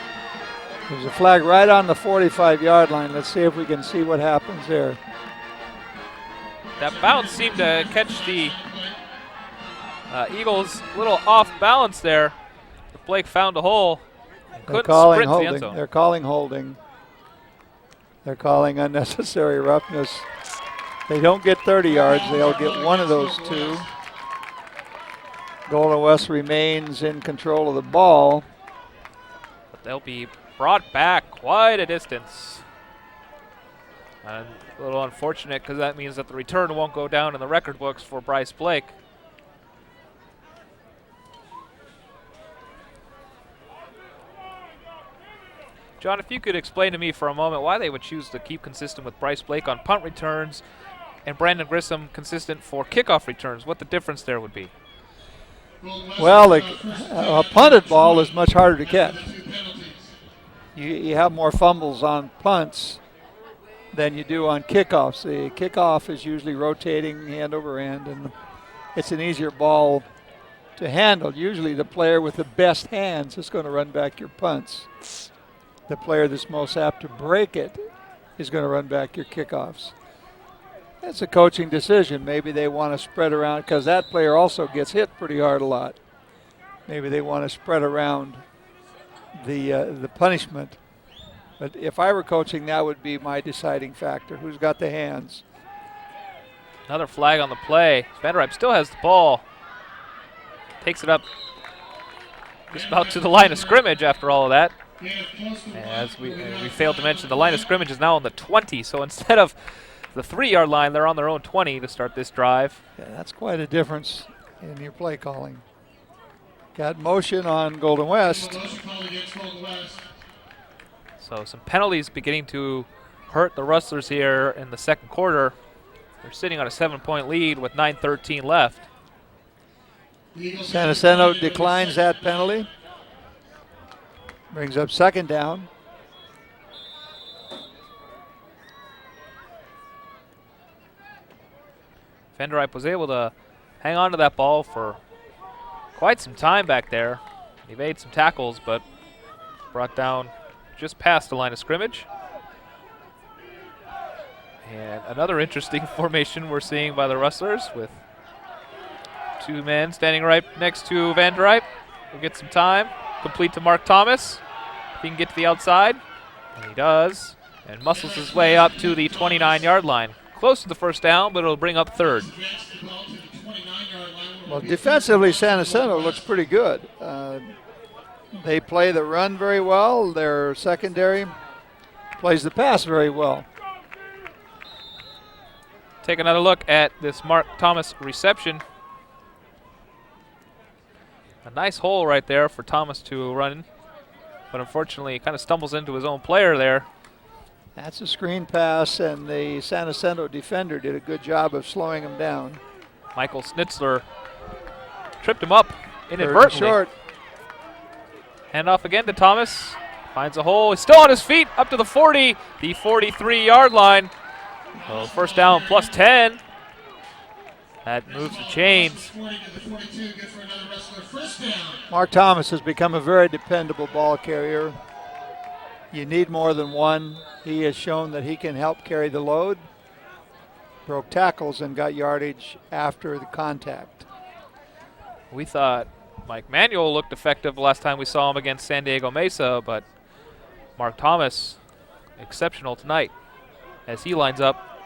There's a flag right on the 45-yard line. Let's see if we can see what happens there. That bounce seemed to catch the Eagles a little off balance there. But Blake found a hole and couldn't sprint to the end zone. They're calling holding. They're calling unnecessary roughness. They don't get 30 yards. They'll get one of those two. Golden West remains in control of the ball. But they'll be brought back quite a distance. And a little unfortunate because that means that the return won't go down in the record books for Bryce Blake. John, if you could explain to me for a moment why they would choose to keep consistent with Bryce Blake on punt returns and Brandon Grissom consistent for kickoff returns, what the difference there would be. Well, a punted ball is much harder to catch. You have more fumbles on punts than you do on kickoffs. The kickoff is usually rotating hand over hand, and it's an easier ball to handle. Usually the player with the best hands is going to run back your punts. The player that's most apt to break it is going to run back your kickoffs. It's a coaching decision. Maybe they want to spread around because that player also gets hit pretty hard a lot. Maybe they want to spread around the punishment. But if I were coaching, that would be my deciding factor. Who's got the hands? Another flag on the play. Vanderripe still has the ball. Takes it up just about to the line of scrimmage after all of that. As we failed to mention, the line of scrimmage is now on the 20, so instead of the 3-yard line, they're on their own 20 to start this drive. Yeah, that's quite a difference in your play calling. Got motion on Golden West. So some penalties beginning to hurt the Rustlers here in the second quarter. They're sitting on a 7-point lead with 9:13 left. San Jacinto declines that penalty. Brings up 2nd down. Vanderripe was able to hang on to that ball for quite some time back there. He made some tackles, but brought down just past the line of scrimmage. And another interesting formation we're seeing by the Rustlers with 2 men standing right next to Vanderripe. We'll get some time. Complete to Mark Thomas. If he can get to the outside, and he does, and muscles his way up to the 29-yard line. Close to the 1st down, but it'll bring up 3rd. Well, defensively, San Jacinto looks pretty good. They play the run very well. Their secondary plays the pass very well. Take another look at this Mark Thomas reception. A nice hole right there for Thomas to run in, but unfortunately he kind of stumbles into his own player there. That's a screen pass, and the San Jacinto defender did a good job of slowing him down. Michael Schnitzler tripped him up inadvertently. Short. Hand off again to Thomas. Finds a hole. He's still on his feet up to the 40, the 43-yard line. So first down plus 10. That moves the chains. Mark Thomas has become a very dependable ball carrier. You need more than one. He has shown that he can help carry the load. Broke tackles and got yardage after the contact. We thought Mike Manuel looked effective last time we saw him against San Diego Mesa, but Mark Thomas, exceptional tonight as he lines up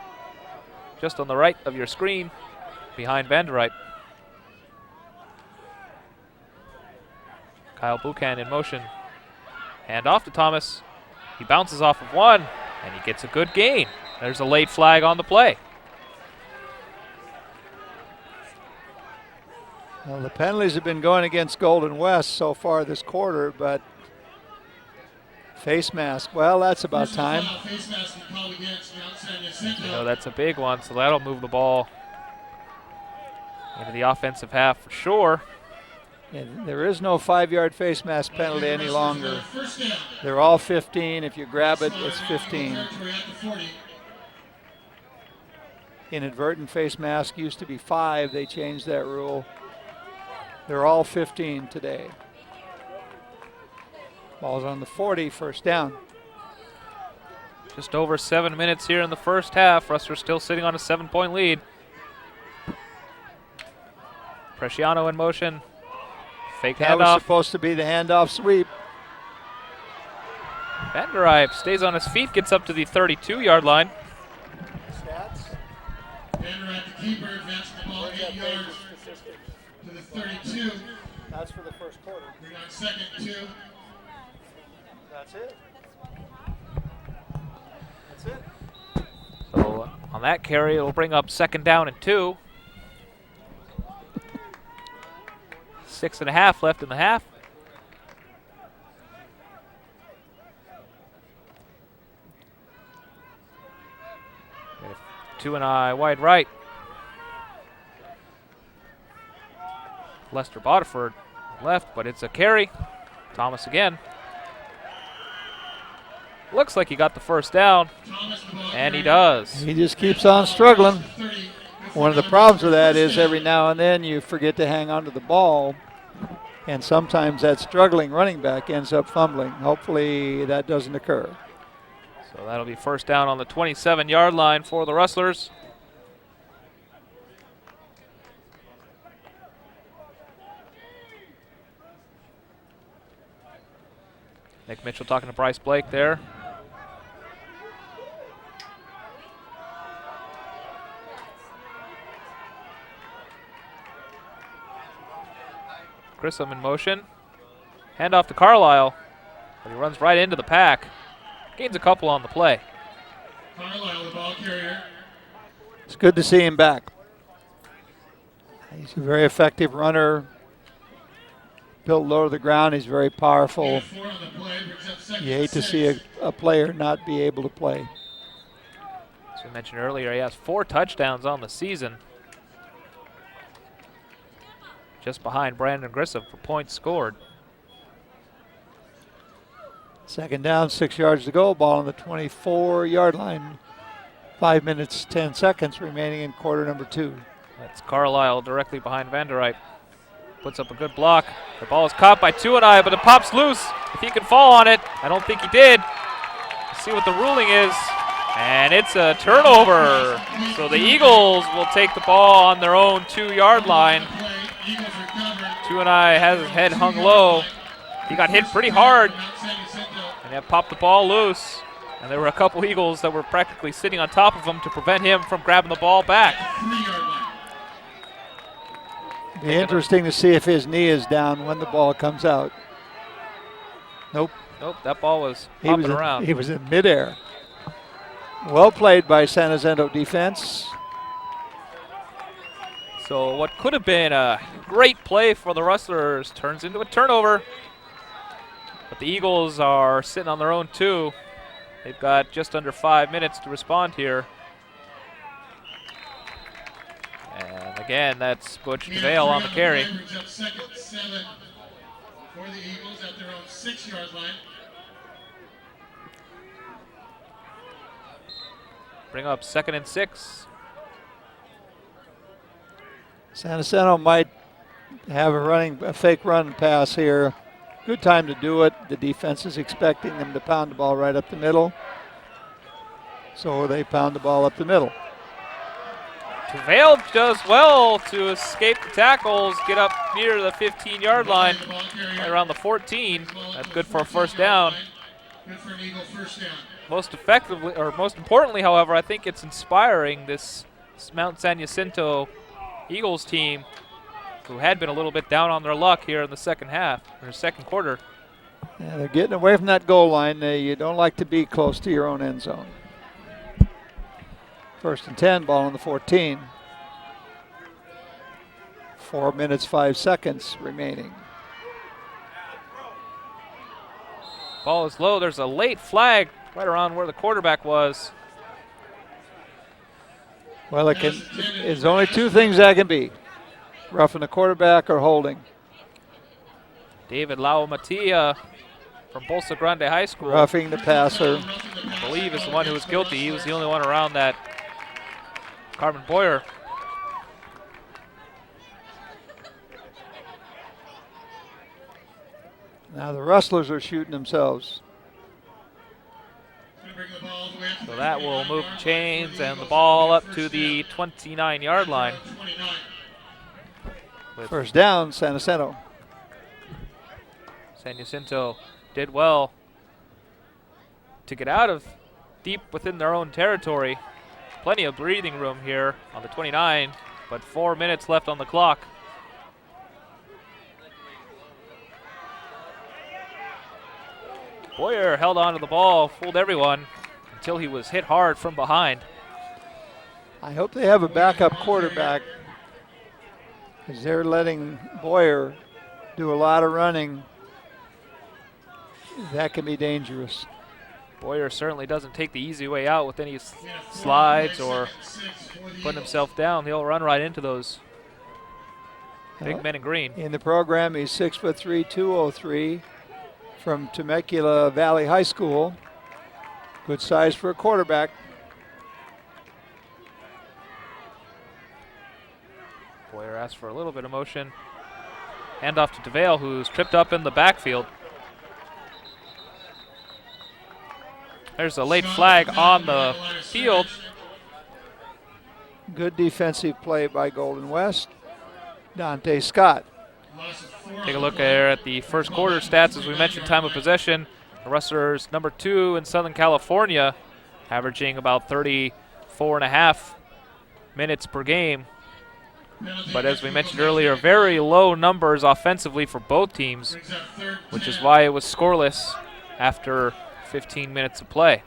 just on the right of your screen behind Vanderite. Kyle Buchan in motion. Hand off to Thomas. He bounces off of one, and he gets a good gain. There's a late flag on the play. Well, the penalties have been going against Golden West so far this quarter, but face mask, well, that's about time. You know, that's a big one, so that'll move the ball into the offensive half for sure. And there is no 5-yard face mask penalty any longer. They're all 15. If you grab it, it's 15. Inadvertent face mask used to be 5. They changed that rule. They're all 15 today. Ball's on the 40, first down. Just over 7 minutes here in the first half. Rustler's still sitting on a 7-point lead. Bresciano in motion. Fake handoff. That was supposed to be the handoff sweep. Vanderriep stays on his feet, gets up to the 32-yard line. Stats. Vanderriep, the keeper, advanced the ball 8 yards to the 32. That's for the first quarter. Bring on second, 2. That's it. That's it. So on that carry, it'll bring up second down and 2. 6.5 left in the half. Two and I wide right. Lester Bodiford left, but it's a carry. Thomas again. Looks like he got the first down, and he does. He just keeps on struggling. One of the problems with that is every now and then you forget to hang on to the ball, and sometimes that struggling running back ends up fumbling. Hopefully that doesn't occur. So that'll be first down on the 27-yard line for the Rustlers. Nick Mitchell talking to Bryce Blake there. Grissom in motion. Hand off to Carlisle, but he runs right into the pack. Gains a couple on the play. Carlisle, the ball carrier. It's good to see him back. He's a very effective runner. Built low to the ground. He's very powerful. You hate to see a player not be able to play. As we mentioned earlier, he has 4 touchdowns on the season. Just behind Brandon Grissom for points scored. Second down, 6 yards to go. Ball on the 24-yard line. 5 minutes, 10 seconds remaining in quarter number 2. That's Carlisle directly behind Vanderriep. Puts up a good block. The ball is caught by Two and I, but it pops loose. If he can fall on it, I don't think he did. Let's see what the ruling is. And it's a turnover. So the Eagles will take the ball on their own 2-yard line. Two and I has his head hung low. He got hit pretty hard. And that popped the ball loose. And there were a couple Eagles that were practically sitting on top of him to prevent him from grabbing the ball back. Be interesting to see if his knee is down when the ball comes out. Nope. Nope, that ball was popping around. He was in midair. Well played by San Jacinto defense. So what could have been a great play for the Rustlers turns into a turnover. But the Eagles are sitting on their own 2. They've got just under 5 minutes to respond here. And again, that's Butch DeVale on the carry. Second, 7 for the Eagles at their own 6-yard line. bring up 2nd and 6. San Jacinto might have a fake run pass here. Good time to do it. The defense is expecting them to pound the ball right up the middle. So they pound the ball up the middle. DeVale does well to escape the tackles, get up near the 15-yard line, right around the 14. That's good for a first down. Most importantly, however, I think it's inspiring this Mt San Jacinto Eagles team, who had been a little bit down on their luck here in the second quarter. Yeah, they're getting away from that goal line. You don't like to be close to your own end zone. 1st and 10, ball on the 14. 4 minutes, 5 seconds remaining. Ball is low. There's a late flag right around where the quarterback was. Well, there's only two things that can be: roughing the quarterback or holding. David Laumatia from Bolsa Grande High School. Roughing the passer. I believe is the one who was guilty. He was the only one around that Carmen Boyer. Now the Rustlers are shooting themselves. So that will move the chains and the ball up to the 29-yard line. First down, San Jacinto. San Jacinto did well to get out of deep within their own territory. Plenty of breathing room here on the 29, but 4 minutes left on the clock. Boyer held on to the ball, fooled everyone until he was hit hard from behind. I hope they have a backup quarterback, because they're letting Boyer do a lot of running. That can be dangerous. Boyer certainly doesn't take the easy way out with any slides or putting himself down. He'll run right into those big men in green. In the program, he's 6'3", 203 from Temecula Valley High School. Good size for a quarterback. Boyer asked for a little bit of motion. Hand off to DeVale, who's tripped up in the backfield. There's a late flag on the field. Good defensive play by Golden West. Dante Scott. Take a look there at the first quarter stats. As we mentioned, time of possession. The Rustlers number 2 in Southern California, averaging about 34.5 minutes per game. But as we mentioned earlier, very low numbers offensively for both teams, which is why it was scoreless after 15 minutes of play.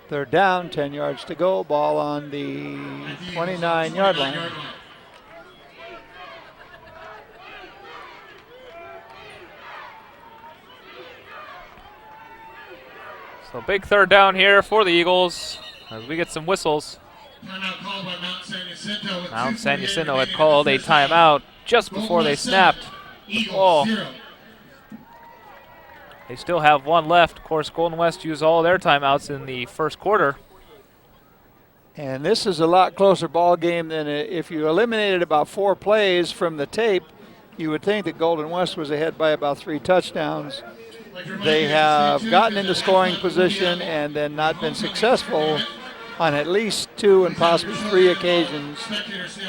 Third down, 10 yards to go. Ball on the 29-yard line. So big third down here for the Eagles as we get some whistles. Mount San Jacinto had called a timeout just before they snapped the ball. They still have one left. Of course, Golden West used all their timeouts in the first quarter. And this is a lot closer ball game than if you eliminated about 4 plays from the tape, you would think that Golden West was ahead by about 3 touchdowns. They have gotten into scoring position and then not been successful on at least 2 and possibly 3 occasions.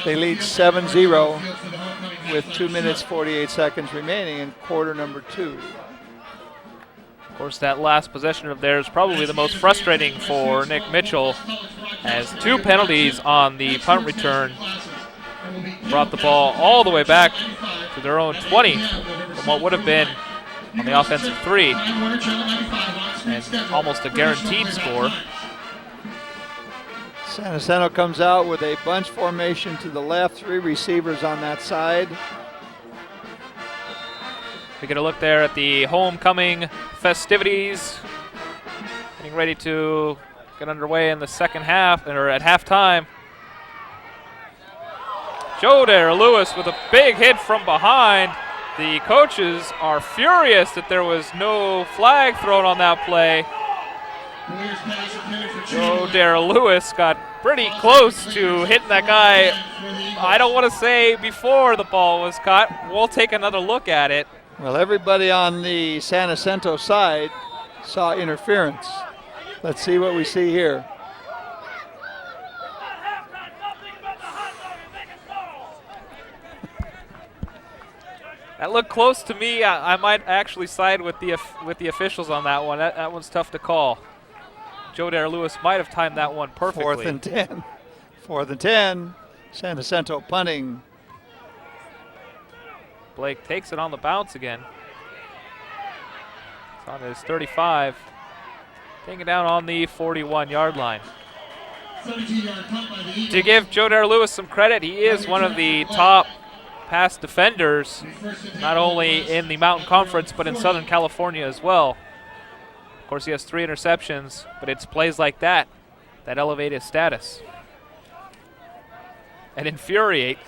They lead 7-0 with 2 minutes, 48 seconds remaining in quarter number 2. Of course, that last possession of theirs probably the most frustrating for Nick Mitchell, as 2 penalties on the punt return brought the ball all the way back to their own 20 from what would have been on the offensive 3, and almost a guaranteed score. San Jacinto comes out with a bunch formation to the left, 3 receivers on that side. We get a look there at the homecoming festivities, getting ready to get underway in the second half, or at halftime. Joe Dare Lewis with a big hit from behind. The coaches are furious that there was no flag thrown on that play. Joe Darrell Lewis got pretty close to hitting that guy. I don't want to say before the ball was caught. We'll take another look at it. Well, everybody on the San Jacinto side saw interference. Let's see what we see here. That looked close to me. I might actually side with the officials on that one. That one's tough to call. Joe Darrell Lewis might have timed that one perfectly. 4th and 10. 4th and 10. San Jacinto punting. Blake takes it on the bounce again. It's on his 35. Taking it down on the 41-yard line. To give Joe Darrell Lewis some credit, he is one of the top pass defenders, not only in the Mountain Conference, but in Southern California as well. Of course, he has 3 interceptions, but it's plays like that that elevate his status and infuriate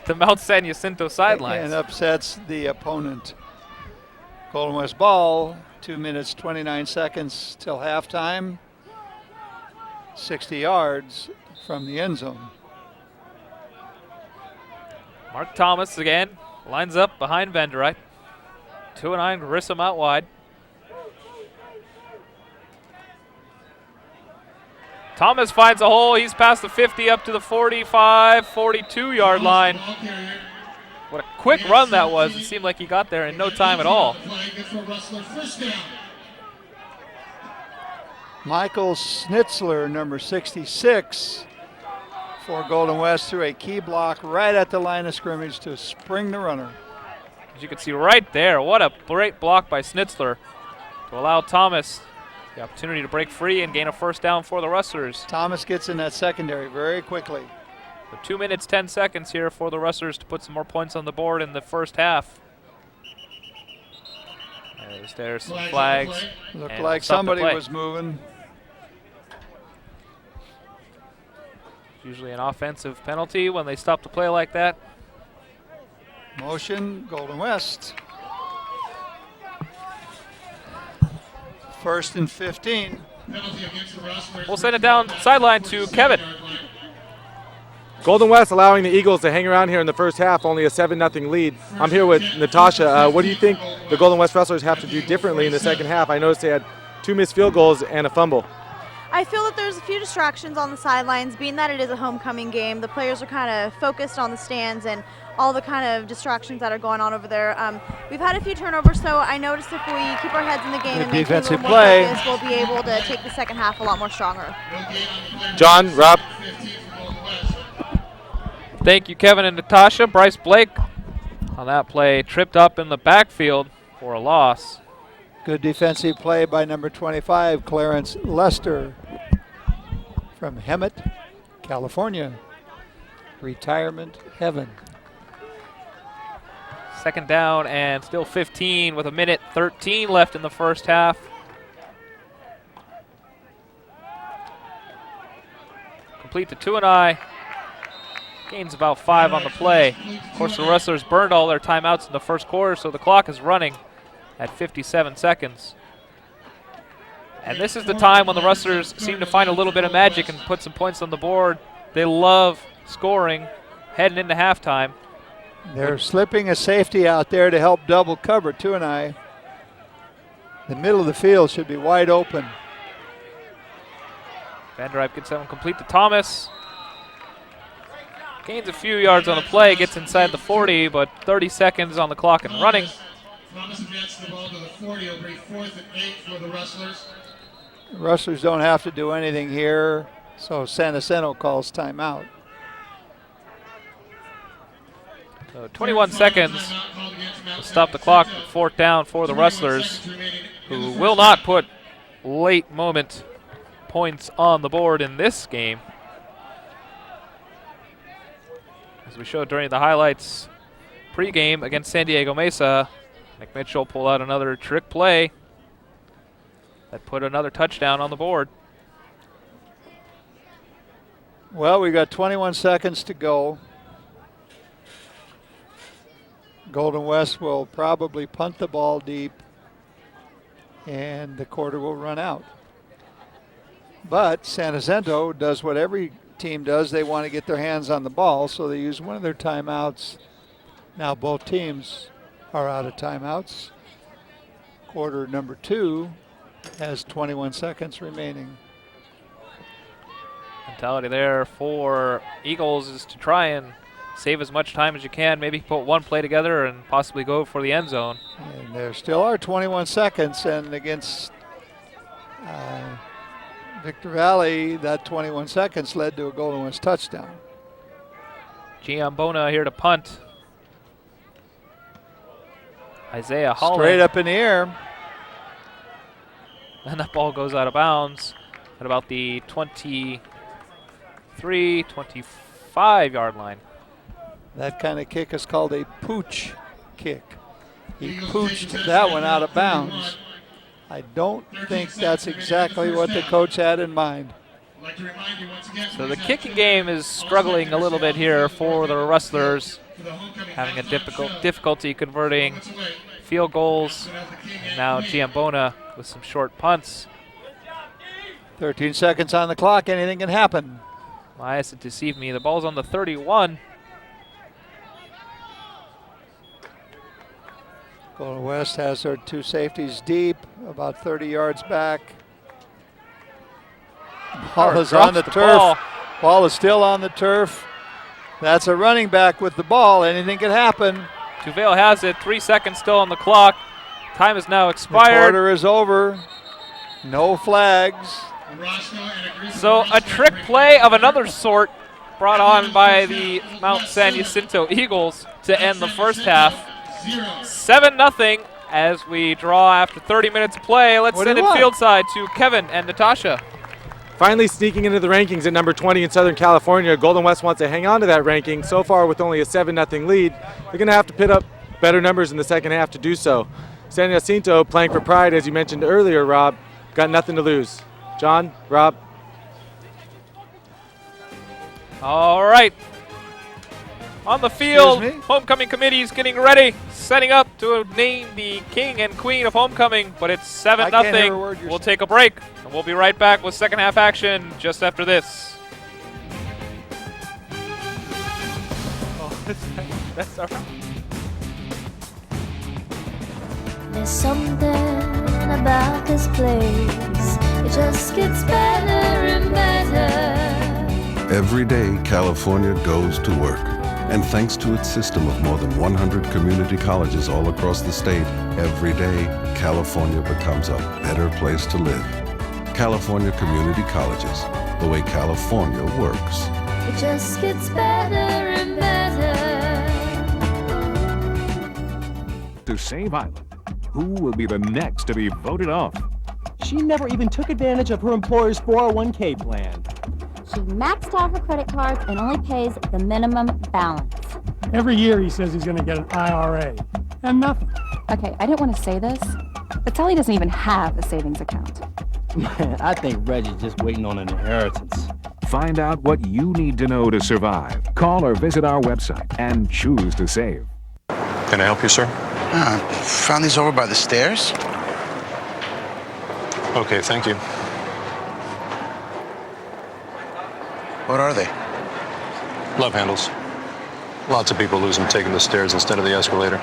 the Mt San Jacinto sidelines. And upsets the opponent. Golden West ball, 2 minutes, 29 seconds till halftime. 60 yards from the end zone. Mark Thomas again lines up behind Venderite. 2-9, Grissom out wide. Thomas finds a hole. He's past the 50 up to the 45, 42-yard line. What a quick run that was. It seemed like he got there in no time at all. Michael Schnitzler, number 66, for Golden West, threw a key block right at the line of scrimmage to spring the runner. As you can see right there, what a great block by Schnitzler to allow Thomas the opportunity to break free and gain a first down for the Rustlers. Thomas gets in that secondary very quickly. So 2 minutes, 10 seconds here for the Rustlers to put some more points on the board in the first half. There's some flags. Looked like somebody was moving. Usually an offensive penalty when they stop the play like that. Motion, Golden West. 1st and 15. We'll send it down sideline to Kevin. Golden West allowing the Eagles to hang around here in the first half, only a 7-0 lead. I'm here with Natasha. What do you think the Golden West Rustlers have to do differently in the second half? I noticed they had 2 missed field goals and a fumble. I feel that there's a few distractions on the sidelines. Being that it is a homecoming game, the players are kind of focused on the stands and all the kind of distractions that are going on over there. We've had a few turnovers, so I noticed if we keep our heads in the game and make it a little more focused, we'll be able to take the second half a lot more stronger. John, Rob. Thank you, Kevin and Natasha. Bryce Blake on that play tripped up in the backfield for a loss. Good defensive play by number 25, Clarence Lester from Hemet, California. Retirement heaven. Second down and still 15 with 1:13 left in the first half. Complete to Tuanai. Gains about 5 on the play. Of course, the Rustlers burned all their timeouts in the first quarter, so the clock is running at 57 seconds. And this is the time when the Rustlers seem to find a little bit of magic and put some points on the board. They love scoring heading into halftime. They're slipping a safety out there to help double cover, Tuanai. The middle of the field should be wide open. Vanderhype gets that one complete to Thomas. Gains a few yards on the play, gets inside the 40, but 30 seconds on the clock and running. Thomas advances the ball to the 40. It'll be 4th and 8 for the Rustlers. The Rustlers don't have to do anything here, so San Jacinto calls timeout. So 21 seconds to stop the clock. 4th down for the Rustlers, who will not put late moment points on the board in this game. As we showed during the highlights pregame against San Diego Mesa, McMitchell pulled out another trick play that put another touchdown on the board. Well, we've got 21 seconds to go. Golden West will probably punt the ball deep, and the quarter will run out. But San Jacinto does what every team does. They want to get their hands on the ball, so they use one of their timeouts. Now both teams are out of timeouts. Quarter number 2 has 21 seconds remaining. Mentality there for Eagles is to try and save as much time as you can, maybe put one play together and possibly go for the end zone. And there still are 21 seconds, and against Victor Valley, that 21 seconds led to a Golden West touchdown. Giambona here to punt. Isaiah Holland. Straight up in the air. And that ball goes out of bounds at about the 23, 25-yard line. That kind of kick is called a pooch kick. He pooched that one out of bounds. I don't think that's exactly what the coach had in mind. So the kicking game is struggling a little bit here for the Rustlers, having a difficulty converting field goals. And now Giambona with some short punts. 13 seconds on the clock, anything can happen. My eyes had deceived me. The ball's on the 31. Golden West has their 2 safeties deep, about 30 yards back. Ball is on the turf. Ball is still on the turf. That's a running back with the ball. Anything can happen. Duvail has it. 3 seconds still on the clock. Time is now expired. The quarter is over. No flags. So a trick play of another sort brought on by the Mt San Jacinto Eagles to end the first half. 7-0 as we draw after 30 minutes of play. Let's send it field side to Kevin and Natasha. Finally sneaking into the rankings at number 20 in Southern California. Golden West wants to hang on to that ranking. So far with only a 7-0 lead, they're going to have to put up better numbers in the second half to do so. San Jacinto playing for pride, as you mentioned earlier, Rob. Got nothing to lose. John, Rob. All right. On the field, homecoming committee is getting ready, setting up to name the king and queen of homecoming, but it's 7-0. We'll take a break, and we'll be right back with second half action just after this. Oh, that's all right. There's something about this place. It just gets better and better. Every day, California goes to work. And thanks to its system of more than 100 community colleges all across the state, every day, California becomes a better place to live. California Community Colleges, the way California works. It just gets better and better. To save Island, who will be the next to be voted off? She never even took advantage of her employer's 401k plan. She maxed out her credit cards and only pays the minimum balance. Every year he says he's going to get an IRA, and nothing. Okay, I didn't want to say this, but Sally doesn't even have a savings account. Man, I think Reggie's just waiting on an inheritance. Find out what you need to know to survive. Call or visit our website and choose to save. Can I help you, sir? Found these over by the stairs. Okay, thank you. What are they? Love handles. Lots of people lose them taking the stairs instead of the escalator.